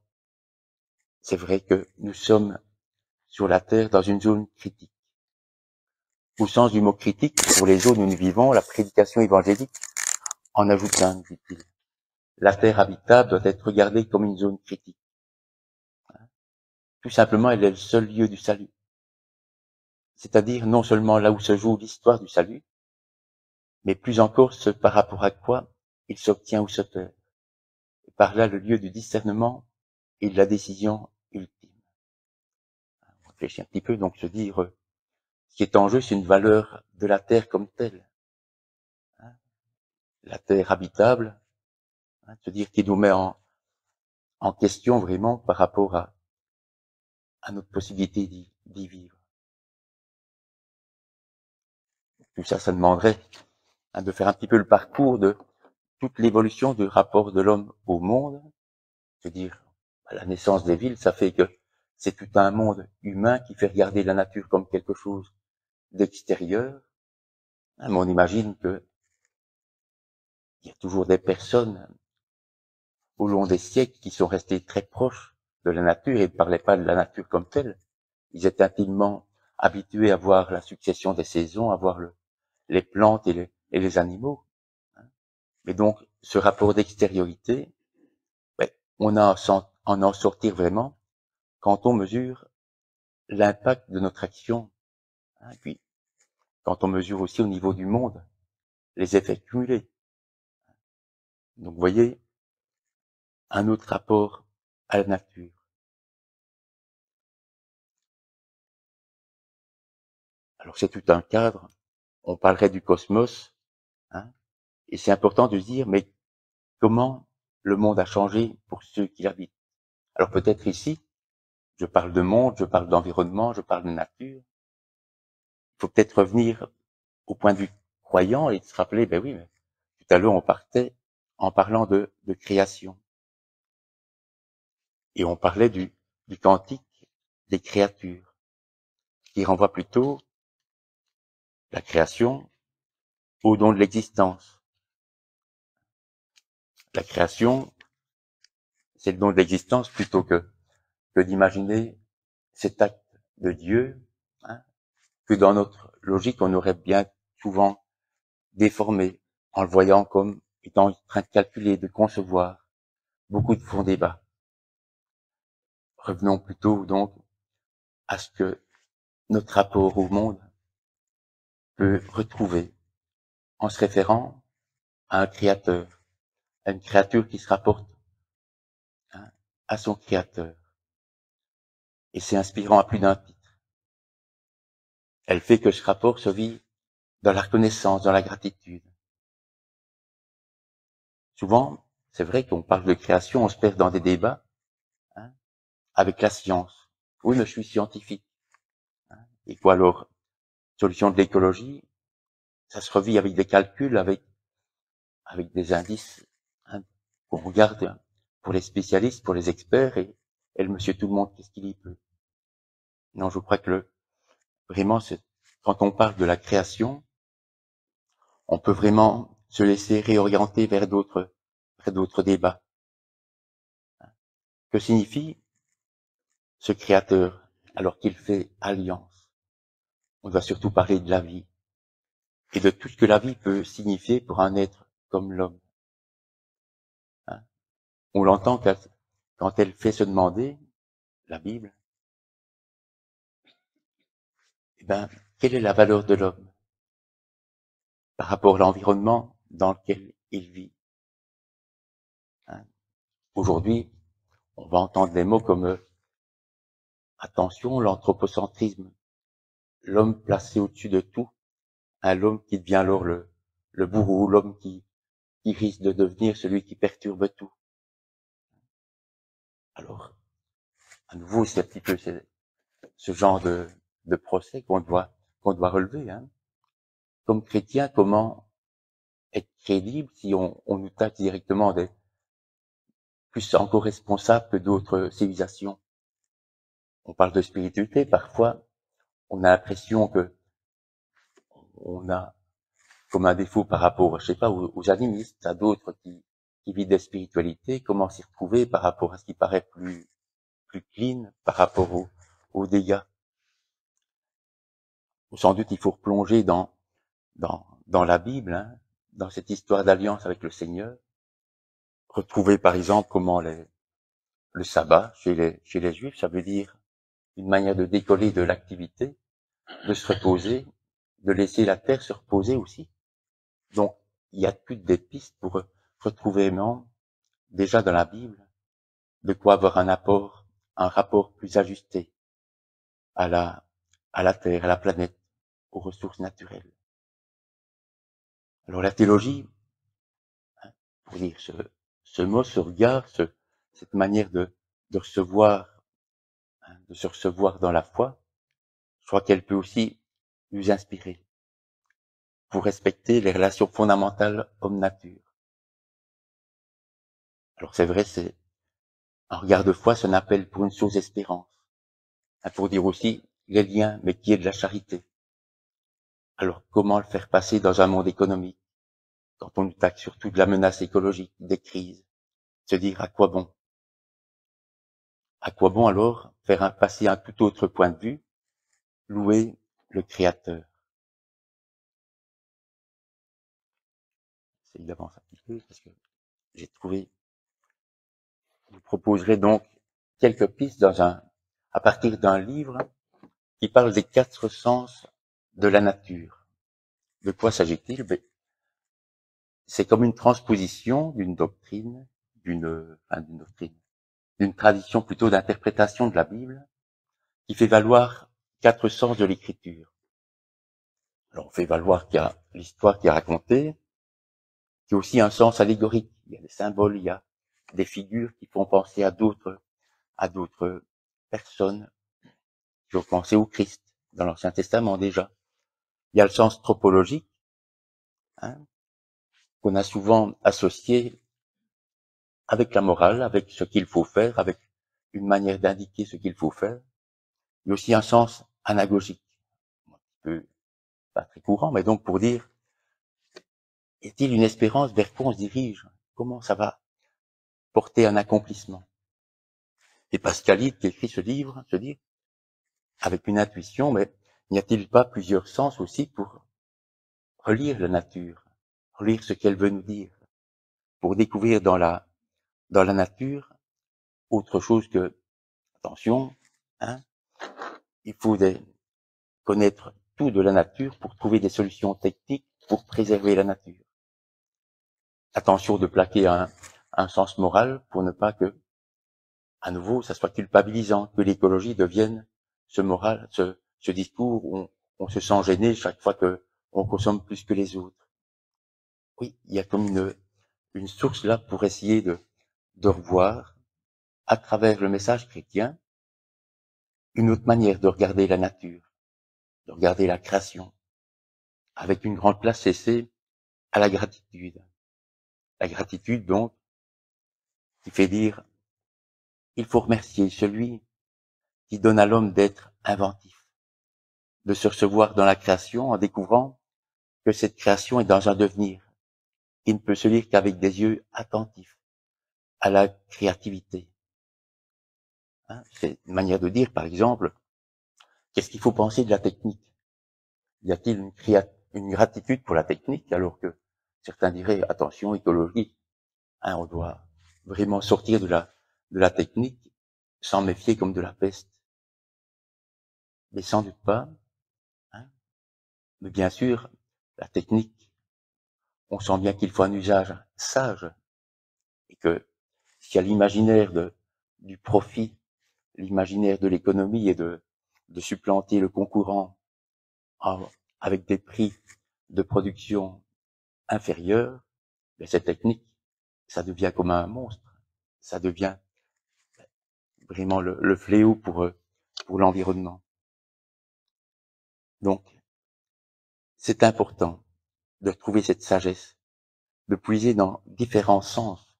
c'est vrai que nous sommes sur la Terre dans une zone critique. Au sens du mot critique, pour les zones où nous vivons, la prédication évangélique en ajoute un, dit-il. La Terre habitable doit être regardée comme une zone critique. Tout simplement, elle est le seul lieu du salut. C'est-à-dire non seulement là où se joue l'histoire du salut, mais plus encore ce par rapport à quoi il s'obtient ou se perd. Et par là, le lieu du discernement et de la décision ultime. On réfléchit un petit peu, donc se dire, ce qui est en jeu, c'est une valeur de la terre comme telle. La terre habitable, se dire qu'il nous met en question vraiment par rapport à notre possibilité d'y vivre. Tout ça, ça demanderait de faire un petit peu le parcours de toute l'évolution du rapport de l'homme au monde. Se dire, la naissance des villes, ça fait que c'est tout un monde humain qui fait regarder la nature comme quelque chose d'extérieur. Mais on imagine que il y a toujours des personnes au long des siècles qui sont restées très proches de la nature et ne parlaient pas de la nature comme telle. Ils étaient intimement habitués à voir la succession des saisons, à voir les plantes et les animaux. Mais donc, ce rapport d'extériorité, on a en sortir vraiment quand on mesure l'impact de notre action. Puis, quand on mesure aussi au niveau du monde les effets cumulés. Donc, vous voyez, un autre rapport à la nature. Alors c'est tout un cadre. On parlerait du cosmos, hein, et c'est important de se dire, mais comment le monde a changé pour ceux qui l'habitent. Alors peut-être ici, je parle de monde, je parle d'environnement, je parle de nature. Il faut peut-être revenir au point de vue croyant et de se rappeler, ben oui, mais tout à l'heure on partait en parlant de création. Et on parlait du cantique des créatures, qui renvoie plutôt la création au don de l'existence. La création, c'est le don de l'existence plutôt que d'imaginer cet acte de Dieu, hein, que dans notre logique, on aurait bien souvent déformé en le voyant comme étant en train de calculer, de concevoir. Beaucoup de font débat. Revenons plutôt donc à ce que notre rapport au monde peut retrouver en se référant à un créateur, à une créature qui se rapporte, hein, à son créateur. Et c'est inspirant à plus d'un titre. Elle fait que ce rapport se vit dans la reconnaissance, dans la gratitude. Souvent, c'est vrai qu'on parle de création, on se perd dans des débats, hein, avec la science. Oui, mais je suis scientifique. Hein. Et quoi alors? Solution de l'écologie, ça se revit avec des calculs, avec des indices, hein, qu'on regarde pour les spécialistes, pour les experts, et le monsieur tout le monde, qu'est-ce qu'il y peut? Non, je crois que vraiment, quand on parle de la création, on peut vraiment se laisser réorienter vers d'autres débats. Que signifie ce créateur alors qu'il fait alliance? On doit surtout parler de la vie et de tout ce que la vie peut signifier pour un être comme l'homme. Hein. On l'entend quand elle fait se demander, la Bible, eh ben, quelle est la valeur de l'homme par rapport à l'environnement dans lequel il vit? Hein. Aujourd'hui, on va entendre des mots comme attention, l'anthropocentrisme, l'homme placé au-dessus de tout, l'homme qui devient alors le bourreau, l'homme qui risque de devenir celui qui perturbe tout. Alors, à nouveau, c'est un petit peu ce genre de procès qu'on doit relever. Hein. Comme chrétien, comment être crédible si on nous taxe directement d'être plus encore responsable que d'autres civilisations? On parle de spiritualité, parfois on a l'impression que on a comme un défaut par rapport, je sais pas, aux animistes, à d'autres qui vivent des spiritualités, comment s'y retrouver par rapport à ce qui paraît plus clean, par rapport aux dégâts. Sans doute il faut replonger dans la Bible, hein, dans cette histoire d'alliance avec le Seigneur, retrouver par exemple comment le sabbat chez les Juifs, ça veut dire une manière de décoller de l'activité, de se reposer, de laisser la terre se reposer aussi. Donc, il y a toutes des pistes pour retrouver vraiment, déjà dans la Bible, de quoi avoir un rapport plus ajusté à la terre, à la planète, aux ressources naturelles. Alors la théologie, hein, pour dire ce mot, ce regard, cette manière de recevoir, hein, de se recevoir dans la foi, je crois qu'elle peut aussi nous inspirer pour respecter les relations fondamentales homme-nature. Alors c'est vrai, c'est un regard de foi, c'est un appel pour une chose espérance, hein, pour dire aussi les liens, mais qui est de la charité. Alors comment le faire passer dans un monde économique, quand on nous taxe surtout de la menace écologique, des crises, se dire à quoi bon? À quoi bon alors faire passer un tout autre point de vue, louer le Créateur? C'est d'avance un petit peu parce que j'ai trouvé. Je vous proposerai donc quelques pistes à partir d'un livre qui parle des 4 sens de la nature. De quoi s'agit-il? C'est comme une transposition d'une doctrine, d'une tradition plutôt d'interprétation de la Bible, qui fait valoir 4 sens de l'écriture. Alors on fait valoir qu'il y a l'histoire qui est racontée, qui a aussi un sens allégorique. Il y a des symboles, il y a des figures qui font penser à d'autres personnes qui ont pensé au Christ dans l'Ancien Testament déjà. Il y a le sens tropologique, hein, qu'on a souvent associé avec la morale, avec ce qu'il faut faire, avec une manière d'indiquer ce qu'il faut faire. Il y a aussi un sens anagogique, un petit peu pas très courant, mais donc pour dire, est-il une espérance vers quoi on se dirige? Comment ça va porter un accomplissement? Et Pascalide, qui écrit ce livre, se dit, avec une intuition, mais n'y a-t-il pas plusieurs sens aussi pour relire la nature, relire ce qu'elle veut nous dire, pour découvrir dans la nature autre chose que, attention, hein, il faut connaître tout de la nature pour trouver des solutions techniques pour préserver la nature. Attention de plaquer un sens moral pour ne pas que, à nouveau, ça soit culpabilisant, que l'écologie devienne ce discours où on se sent gêné chaque fois que on consomme plus que les autres. Oui, il y a comme une source là pour essayer de revoir, à travers le message chrétien, une autre manière de regarder la nature, de regarder la création, avec une grande place cessée à la gratitude. La gratitude, donc, qui fait dire, il faut remercier celui qui donne à l'homme d'être inventif, de se recevoir dans la création en découvrant que cette création est dans un devenir. Il ne peut se lire qu'avec des yeux attentifs à la créativité. Hein, c'est une manière de dire, par exemple, qu'est-ce qu'il faut penser de la technique? Y a-t-il une gratitude pour la technique alors que certains diraient, attention, écologie, hein, on doit vraiment sortir de la technique, s'en méfier comme de la peste. Mais sans doute pas, hein. Mais bien sûr, la technique, on sent bien qu'il faut un usage sage, et que s'il y a l'imaginaire du profit, l'imaginaire de l'économie et de supplanter le concurrent avec des prix de production inférieurs, mais cette technique, ça devient comme un monstre. Ça devient vraiment le fléau pour l'environnement. Donc, c'est important de trouver cette sagesse, de puiser dans différents sens,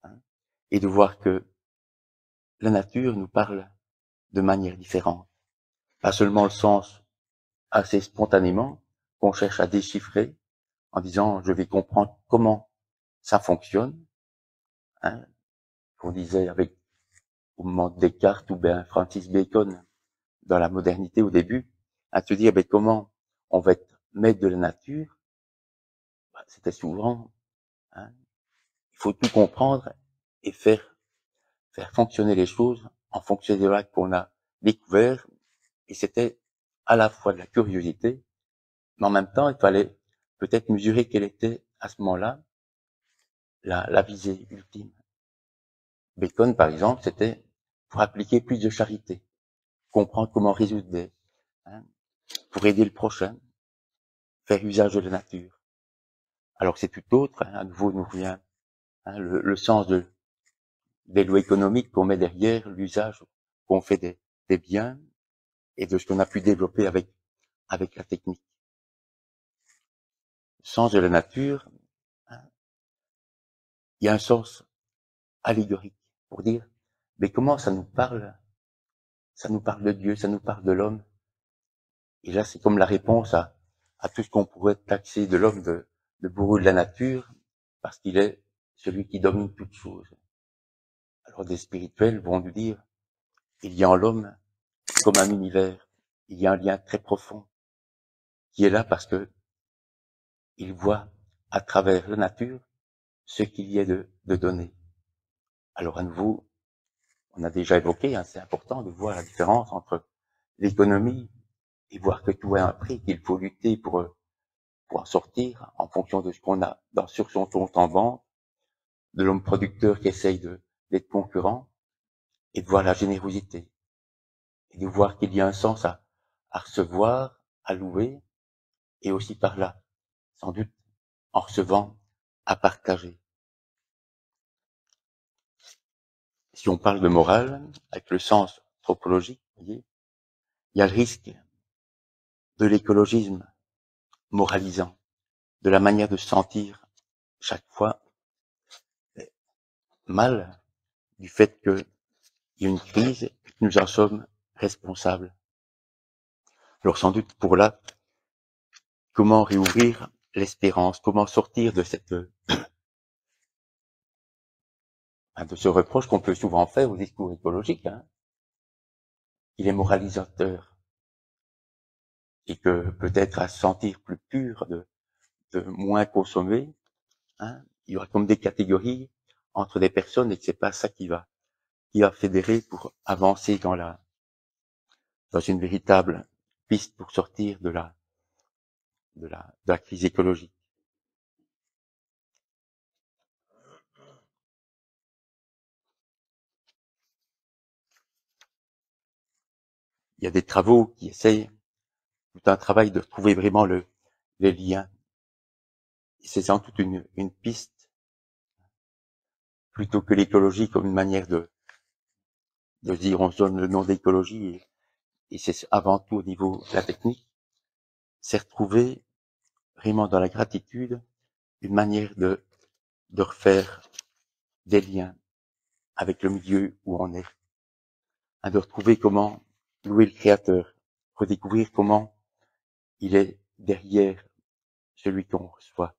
hein, et de voir que la nature nous parle de manière différente. Pas seulement le sens assez spontanément qu'on cherche à déchiffrer en disant je vais comprendre comment ça fonctionne, hein, qu'on disait avec au moment de Descartes ou bien Francis Bacon dans la modernité au début, à se dire comment on va être maître de la nature. C'était souvent, hein, il faut tout comprendre et faire fonctionner les choses en fonction des règles qu'on a découvertes. Et c'était à la fois de la curiosité, mais en même temps, il fallait peut-être mesurer quelle était à ce moment-là la visée ultime. Bacon, par exemple, c'était pour appliquer plus de charité, comprendre comment résoudre hein, pour aider le prochain, faire usage de la nature. Alors c'est tout autre, hein, à nouveau nous revient hein, le sens des lois économiques qu'on met derrière l'usage qu'on fait des biens et de ce qu'on a pu développer avec la technique. Le sens de la nature, hein, il y a un sens allégorique pour dire, mais comment ça nous parle de Dieu, ça nous parle de l'homme. Et là, c'est comme la réponse à tout ce qu'on pourrait taxer de l'homme de bourreau de la nature, parce qu'il est celui qui domine toute chose. Alors des spirituels vont nous dire, il y a en l'homme comme un univers, il y a un lien très profond qui est là parce que il voit à travers la nature ce qu'il y a de donné. Alors à nouveau, on a déjà évoqué, hein, c'est important de voir la différence entre l'économie et voir que tout a un prix, qu'il faut lutter pour en sortir en fonction de ce qu'on a sur son compte en banque, de l'homme producteur qui essaye d'être concurrent, et de voir la générosité, et de voir qu'il y a un sens à recevoir, à louer, et aussi par là, sans doute en recevant, à partager. Si on parle de morale, avec le sens anthropologique, vous voyez, il y a le risque de l'écologisme moralisant, de la manière de se sentir chaque fois mal du fait qu'il y a une crise et que nous en sommes responsables. Alors sans doute pour là, comment réouvrir l'espérance, comment sortir de de ce reproche qu'on peut souvent faire au discours écologique, hein. Il est moralisateur et que peut-être à se sentir plus pur, de moins consommer, hein, il y aura comme des catégories entre des personnes et que c'est pas ça qui va fédérer pour avancer dans une véritable piste pour sortir de la crise écologique. Il y a des travaux qui essayent, tout un travail de trouver vraiment les liens. Et c'est sans doute une piste, plutôt que l'écologie comme une manière de dire on se donne le nom d'écologie et c'est avant tout au niveau de la technique, c'est retrouver vraiment dans la gratitude une manière de refaire des liens avec le milieu où on est, hein, de retrouver comment louer le Créateur, redécouvrir comment il est derrière celui qu'on reçoit.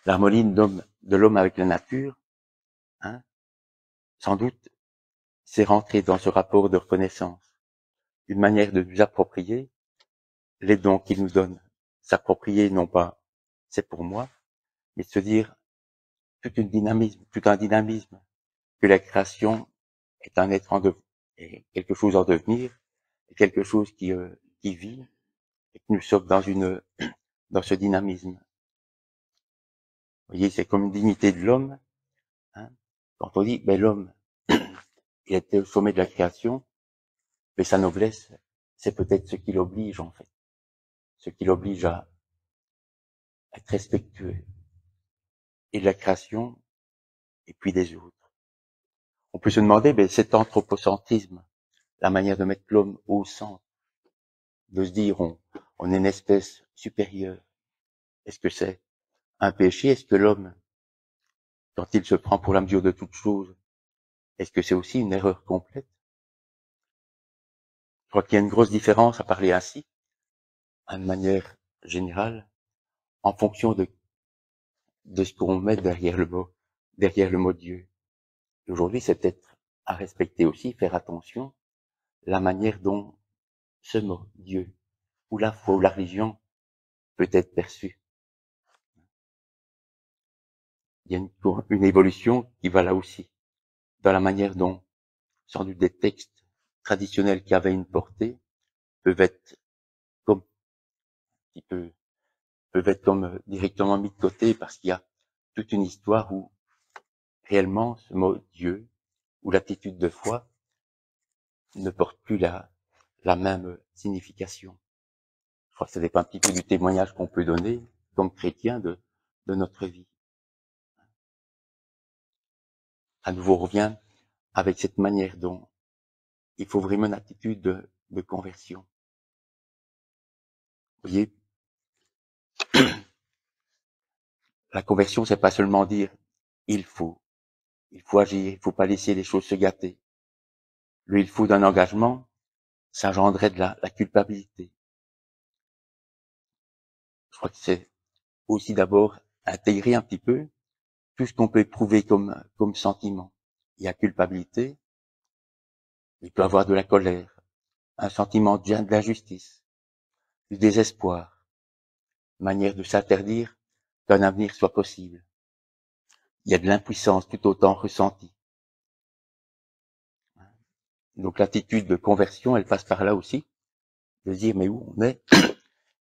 L'harmonie de l'homme avec la nature, hein, sans doute, c'est rentrer dans ce rapport de reconnaissance, une manière de nous approprier les dons qu'il nous donne. S'approprier, non pas c'est pour moi, mais de se dire tout un dynamisme, que la création est un être est quelque chose en devenir, est quelque chose qui vit, et que nous sommes dans ce dynamisme. Vous voyez, c'est comme une dignité de l'homme, hein. Quand on dit, ben l'homme, il était au sommet de la création, mais sa noblesse, c'est peut-être ce qui l'oblige, en fait. Ce qui l'oblige à être respectueux. Et de la création, et puis des autres. On peut se demander, ben, cet anthropocentrisme, la manière de mettre l'homme au centre, de se dire, on est une espèce supérieure. Est-ce que c'est un péché? Est-ce que l'homme, quand il se prend pour la mesure de toute chose, est-ce que c'est aussi une erreur complète? Je crois qu'il y a une grosse différence à parler ainsi, de manière générale, en fonction de ce qu'on met derrière le mot Dieu. Et aujourd'hui, c'est peut-être à respecter aussi, faire attention, la manière dont ce mot Dieu, ou la foi, ou la religion, peut être perçu. Il y a une évolution qui va là aussi, dans la manière dont, sans doute, des textes traditionnels qui avaient une portée, peuvent être comme, directement mis de côté parce qu'il y a toute une histoire où, réellement, ce mot Dieu, ou l'attitude de foi, ne porte plus la même signification. Je crois que ça dépend un petit peu du témoignage qu'on peut donner, comme chrétien, de notre vie. À nouveau, on revient avec cette manière dont il faut vraiment une attitude de conversion. Vous voyez, la conversion, c'est pas seulement dire il faut agir, il faut pas laisser les choses se gâter. Le il faut d'un engagement, ça engendrait de la culpabilité. Je crois que c'est aussi d'abord intégrer un petit peu tout ce qu'on peut éprouver comme sentiment. Il y a culpabilité, il peut y avoir de la colère, un sentiment d'injustice, du désespoir, manière de s'interdire qu'un avenir soit possible. Il y a de l'impuissance tout autant ressentie. Donc l'attitude de conversion, elle passe par là aussi, de se dire mais où on est,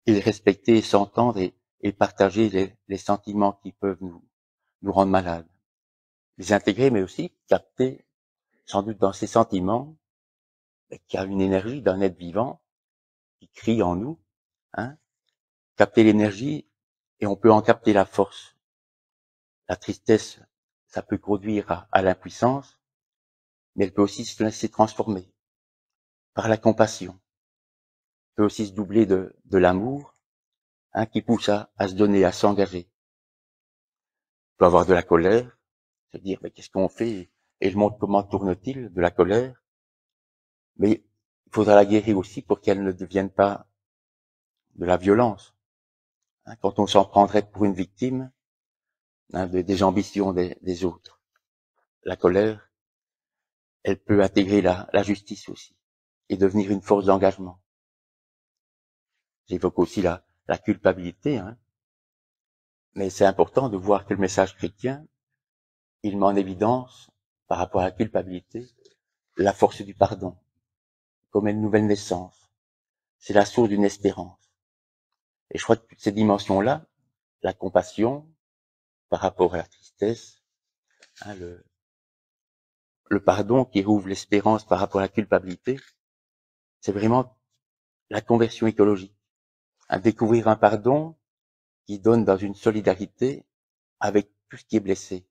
et de respecter, s'entendre et partager les sentiments qui peuvent nous rendre malades. Les intégrer, mais aussi capter, sans doute dans ces sentiments, qu'il y a une énergie d'un être vivant qui crie en nous, hein, capter l'énergie et on peut en capter la force. La tristesse, ça peut conduire à l'impuissance, mais elle peut aussi se laisser transformer par la compassion. Elle peut aussi se doubler de l'amour, qui pousse à se donner, à s'engager. On peut avoir de la colère, se dire, mais qu'est-ce qu'on fait? Et le monde, comment tourne-t-il de la colère? Mais il faudra la guérir aussi pour qu'elle ne devienne pas de la violence. Quand on s'en prendrait pour une victime, des ambitions des autres. La colère, elle peut intégrer la justice aussi et devenir une force d'engagement. J'évoque aussi la culpabilité, mais c'est important de voir que le message chrétien, il met en évidence, par rapport à la culpabilité, la force du pardon, comme une nouvelle naissance. C'est la source d'une espérance. Et je crois que toutes ces dimensions-là, la compassion par rapport à la tristesse, le pardon qui rouvre l'espérance par rapport à la culpabilité, c'est vraiment la conversion écologique. Découvrir un pardon qui donne dans une solidarité avec tout ce qui est blessé,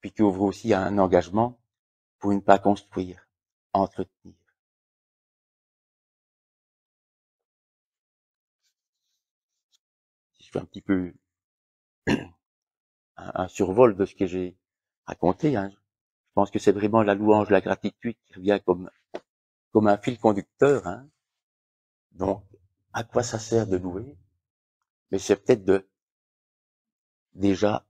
puis qui ouvre aussi un engagement pour ne pas construire, entretenir. Si je fais un petit peu un survol de ce que j'ai raconté, je pense que c'est vraiment la louange, la gratitude qui revient comme un fil conducteur. Donc, à quoi ça sert de louer? Mais c'est peut-être déjà,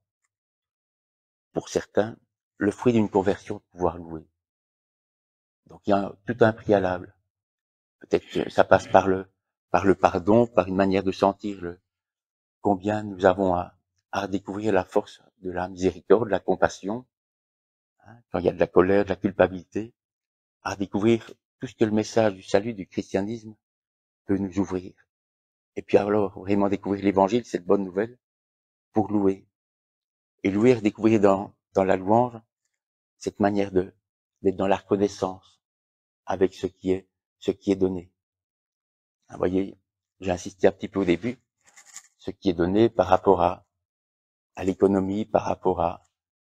pour certains, le fruit d'une conversion de pouvoir louer. Donc, il y a tout un préalable. Peut-être que ça passe par le pardon, par une manière de sentir combien nous avons à redécouvrir la force de la miséricorde, de la compassion, quand il y a de la colère, de la culpabilité, à redécouvrir tout ce que le message du salut, du christianisme peut nous ouvrir. Et puis alors, vraiment découvrir l'évangile, cette bonne nouvelle, pour louer. Et louer, redécouvrir dans la louange, cette manière d'être dans la reconnaissance avec ce qui est donné. Vous voyez, j'ai insisté un petit peu au début, ce qui est donné par rapport à l'économie, par rapport à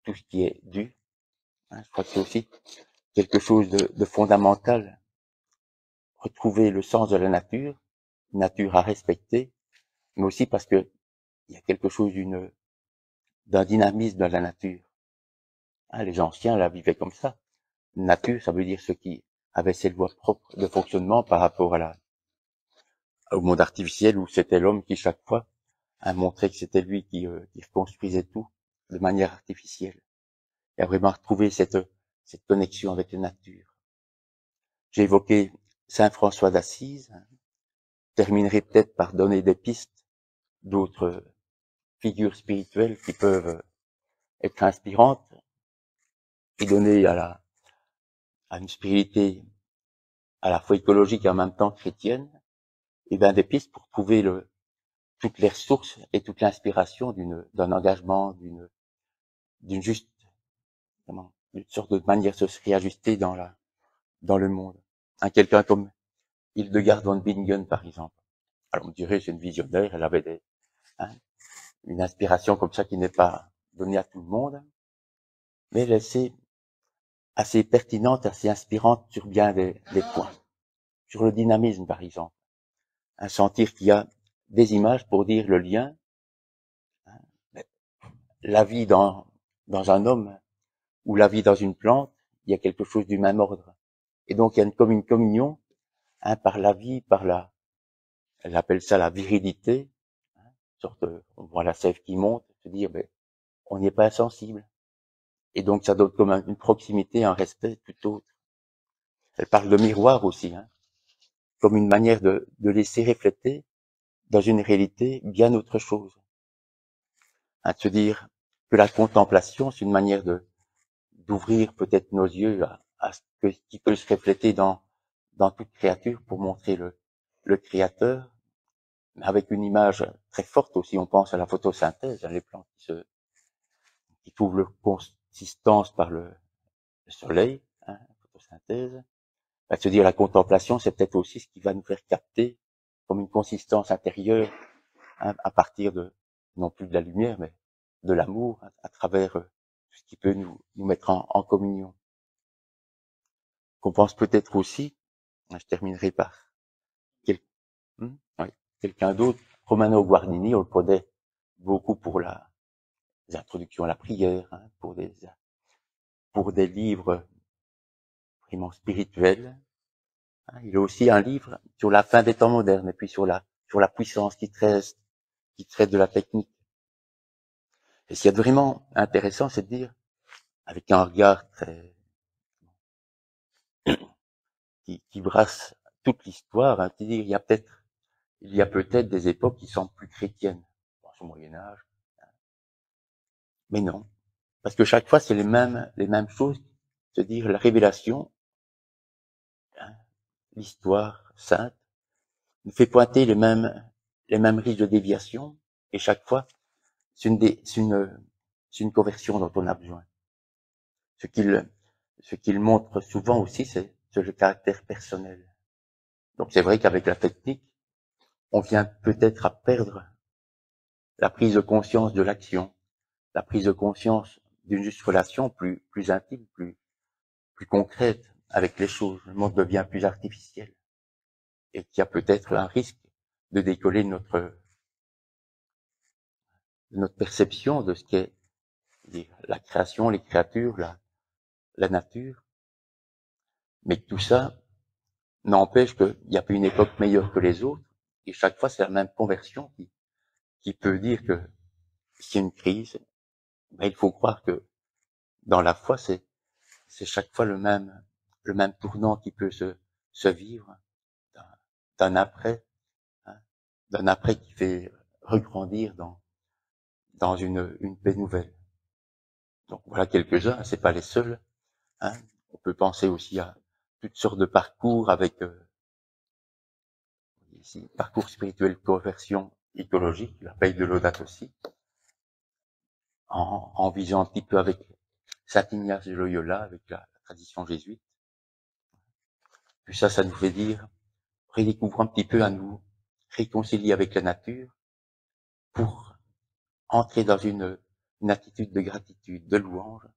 tout ce qui est dû. Je crois que c'est aussi quelque chose de fondamental. Retrouver le sens de la nature, une nature à respecter, mais aussi parce que il y a quelque chose d'un dynamisme dans la nature. Les anciens la vivaient comme ça. Nature, ça veut dire ce qui avait ses lois propres de fonctionnement par rapport au monde artificiel où c'était l'homme qui chaque fois a montré que c'était lui qui construisait tout de manière artificielle. Et a vraiment retrouvé cette connexion avec la nature. J'ai évoqué Saint François d'Assise. Je terminerai peut-être par donner des pistes d'autres figures spirituelles qui peuvent être inspirantes et donner à une spiritualité à la fois écologique et en même temps chrétienne, et bien des pistes pour trouver toutes les ressources et toute l'inspiration d'un engagement, d'une juste, une sorte de manière de se réajuster dans le monde. Quelqu'un comme Hildegard von Bingen, par exemple. Alors, on dirait, c'est une visionnaire, elle avait une inspiration comme ça qui n'est pas donnée à tout le monde, mais elle est assez pertinente, assez inspirante sur bien des points. Sur le dynamisme, par exemple. Sentir qu'il y a des images pour dire le lien, la vie dans un homme ou la vie dans une plante, il y a quelque chose du même ordre. Et donc, il y a comme une communion, par la vie, elle appelle ça la virilité, sorte, on voit la sève qui monte, se dire, on n'y est pas insensible. Et donc, ça donne comme une proximité, un respect tout autre. Elle parle de miroir aussi, comme une manière de laisser refléter dans une réalité bien autre chose. De se dire que la contemplation, c'est une manière d'ouvrir peut-être nos yeux à ce qui peut se refléter dans toute créature pour montrer le créateur, mais avec une image très forte aussi. On pense à la photosynthèse, les plantes qui trouvent leur consistance par le soleil, la photosynthèse. Se dire la contemplation, c'est peut-être aussi ce qui va nous faire capter comme une consistance intérieure à partir de, non plus de la lumière, mais de l'amour, à travers tout ce qui peut nous mettre en communion. Qu'on pense peut-être aussi, je terminerai par quelqu'un d'autre, Romano Guardini, on le connaît beaucoup pour les introductions à la prière, pour des livres vraiment spirituels. Il a aussi un livre sur la fin des temps modernes et puis sur la puissance qui traite de la technique. Et ce qui est vraiment intéressant, c'est de dire, avec un regard très qui brasse toute l'histoire, de dire il y a peut-être des époques qui sont plus chrétiennes, au Moyen Âge, mais non, parce que chaque fois c'est les mêmes choses, c'est-à-dire la révélation, l'histoire sainte, nous fait pointer les mêmes risques de déviation, et chaque fois c'est une conversion dont on a besoin. Ce qu'il montre souvent aussi, c'est le caractère personnel. Donc c'est vrai qu'avec la technique, on vient peut-être à perdre la prise de conscience de l'action, la prise de conscience d'une juste relation plus intime, plus concrète avec les choses. Le monde devient plus artificiel et qu'il y a peut-être un risque de décoller notre perception de ce qu'est la création, les créatures, la nature. Mais tout ça n'empêche qu'il n'y a pas une époque meilleure que les autres, et chaque fois c'est la même conversion qui peut dire que s'il y a une crise, ben, il faut croire que dans la foi c'est chaque fois le même tournant qui peut se vivre d'un après, d'un après qui fait regrandir dans une paix nouvelle. Donc voilà quelques-uns, c'est pas les seuls. On peut penser aussi à toutes sortes de parcours avec ici, parcours spirituel, conversion écologique, la paix de Laudate aussi, en visant un petit peu avec Saint Ignace de Loyola, avec la tradition jésuite. Puis ça nous fait dire, redécouvrir un petit peu à nous réconcilier avec la nature pour entrer dans une attitude de gratitude, de louange.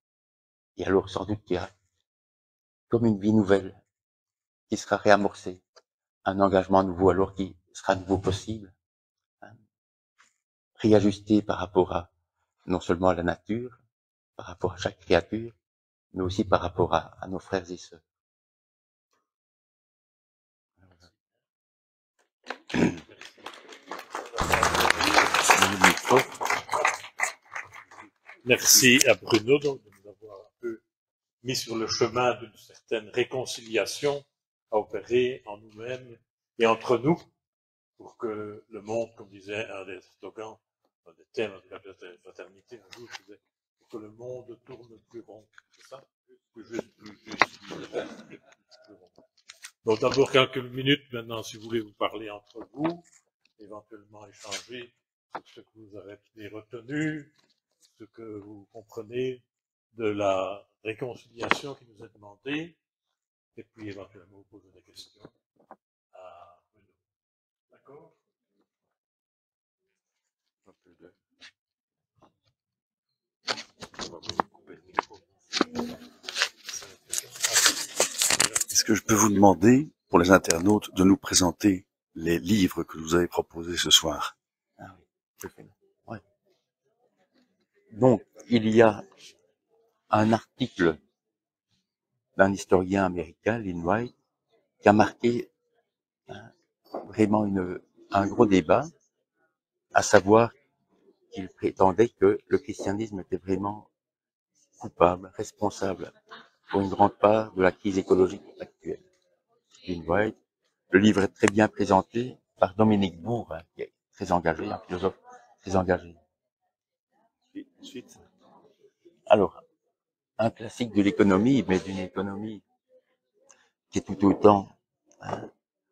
Et alors, sans doute qu'il y a comme une vie nouvelle qui sera réamorcée, un engagement nouveau alors qui sera à nouveau possible, réajusté par rapport à non seulement à la nature, par rapport à chaque créature, mais aussi par rapport à nos frères et sœurs. Merci à Bruno donc, de nous avoir un peu mis sur le chemin d'une certaine réconciliation à opérer en nous-mêmes et entre nous pour que le monde, comme disait un des slogans, un des thèmes de la fraternité, un jour, disait, pour que le monde tourne plus rond. C'est ça? Plus juste, plus rond. Donc d'abord quelques minutes maintenant, si vous voulez vous parler entre vous, éventuellement échanger sur ce que vous avez retenu, ce que vous comprenez de la réconciliation qui nous est demandée, et puis éventuellement vous poser des questions à Bruno. D'accord? Est-ce que je peux vous demander, pour les internautes, de nous présenter les livres que vous avez proposés ce soir? Ah oui, ouais. Donc, il y a un article d'un historien américain, Lynn White, qui a marqué vraiment un gros débat, à savoir qu'il prétendait que le christianisme était vraiment coupable, responsable pour une grande part de la crise écologique actuelle. Lynn White. Le livre est très bien présenté par Dominique Bourg, qui est très engagé, un philosophe très engagé. Ensuite, alors, un classique de l'économie, mais d'une économie qui est tout autant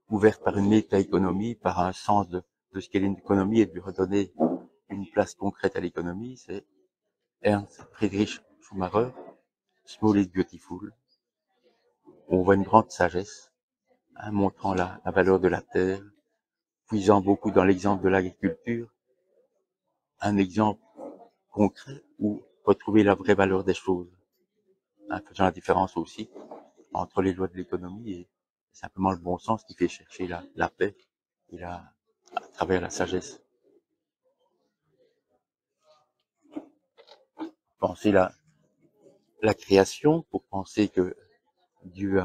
ouverte par une méta-économie, par un sens de ce qu'est l'économie et de lui redonner une place concrète à l'économie, c'est Ernst Friedrich Schumacher, Small is Beautiful. On voit une grande sagesse, montrant la valeur de la terre, puisant beaucoup dans l'exemple de l'agriculture, un exemple concret où retrouver la vraie valeur des choses, faisant la différence aussi entre les lois de l'économie et simplement le bon sens qui fait chercher la paix et à travers la sagesse. Penser la création pour penser que Dieu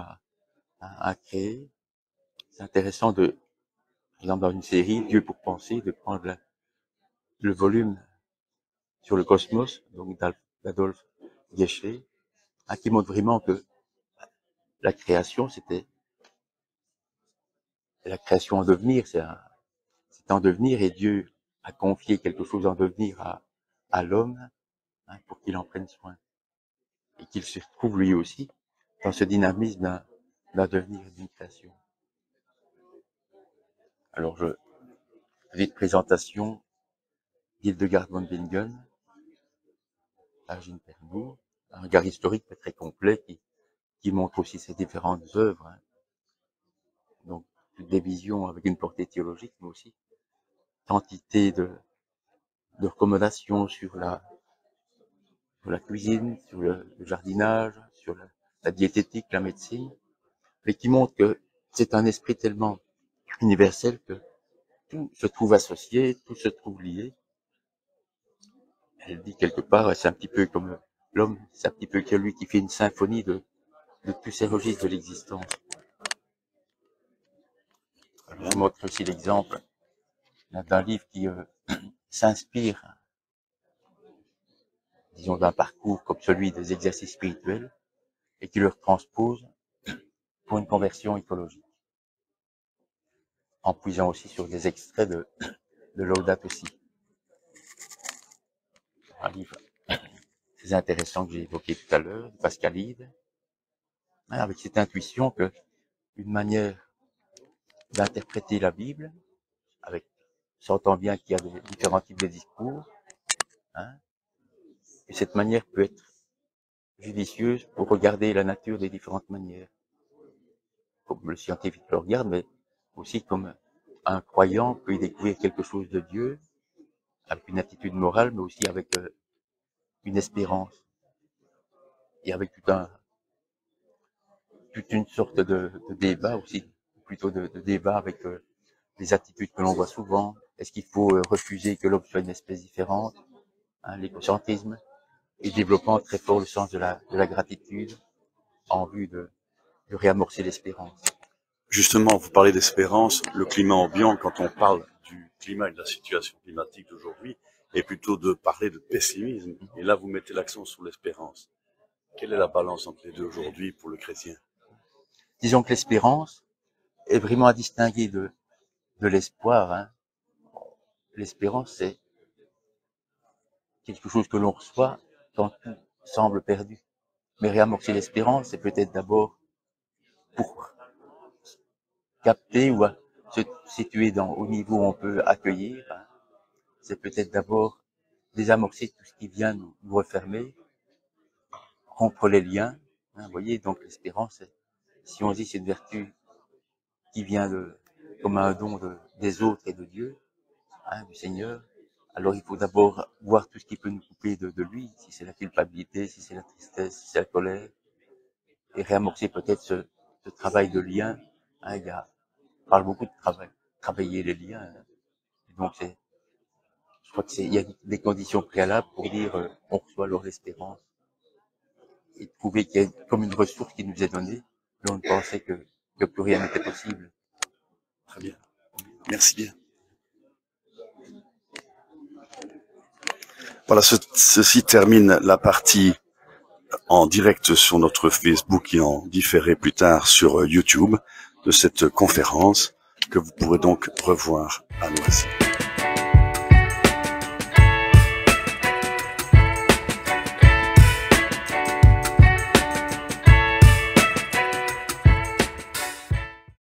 a créé. C'est intéressant par exemple dans une série, Dieu pour penser, de prendre le volume sur le cosmos, donc d'Adolphe Guéchet, qui montre vraiment que la création, c'était la création en devenir, c'est en devenir et Dieu a confié quelque chose en devenir à l'homme pour qu'il en prenne soin et qu'il se retrouve lui aussi dans ce dynamisme d'un devenir et d'une création. Alors, petite présentation d'Hildegard von Bingen, Agine Pernoud, un regard historique très complet qui montre aussi ses différentes œuvres. Donc, des visions avec une portée théologique, mais aussi quantité de recommandations sur la cuisine, sur le jardinage, sur la diététique, la médecine, mais qui montre que c'est un esprit tellement universel que tout se trouve associé, tout se trouve lié. Elle dit quelque part, c'est un petit peu comme l'homme, c'est un petit peu que lui qui fait une symphonie de tous ces registres de l'existence. Je montre aussi l'exemple d'un livre qui s'inspire, disons, d'un parcours comme celui des exercices spirituels et qui le transpose pour une conversion écologique, en puisant aussi sur des extraits de Laudato Si. Un livre très intéressant que j'ai évoqué tout à l'heure, de Pascalide, avec cette intuition que une manière d'interpréter la Bible, s'entend bien qu'il y a différents types de discours, et cette manière peut être judicieuse pour regarder la nature des différentes manières, comme le scientifique le regarde, mais aussi comme un croyant peut y découvrir quelque chose de Dieu, avec une attitude morale, mais aussi avec une espérance, et avec toute une sorte de débat aussi, plutôt de débat avec les attitudes que l'on voit souvent. Est-ce qu'il faut refuser que l'homme soit une espèce différente, l'égocentrisme, et développant très fort le sens de la gratitude en vue de réamorcer l'espérance. Justement, vous parlez d'espérance, le climat ambiant, quand on parle du climat et de la situation climatique d'aujourd'hui, est plutôt de parler de pessimisme. Et là, vous mettez l'accent sur l'espérance. Quelle est la balance entre les deux aujourd'hui pour le chrétien? Disons que l'espérance est vraiment à distinguer de l'espoir. L'espérance, c'est quelque chose que l'on reçoit quand tout semble perdu. Mais réamorcer l'espérance, c'est peut-être d'abord pour capter ou se situer au niveau où on peut accueillir. C'est peut-être d'abord désamorcer tout ce qui vient nous refermer, rompre les liens. Vous voyez, donc l'espérance, si on dit c'est une vertu qui vient comme un don des autres et de Dieu, du Seigneur, alors il faut d'abord voir tout ce qui peut nous couper de lui, si c'est la culpabilité, si c'est la tristesse, si c'est la colère, et réamorcer peut-être ce travail de lien. On parle beaucoup de travailler les liens. Donc je crois il y a des conditions préalables pour dire on reçoit alors l'espérance et trouver qu'il y a comme une ressource qui nous est donnée, là on pensait que plus rien n'était possible. Très bien. Merci bien. Voilà, ceci termine la partie en direct sur notre Facebook et en différé plus tard sur YouTube de cette conférence que vous pourrez donc revoir à loisir.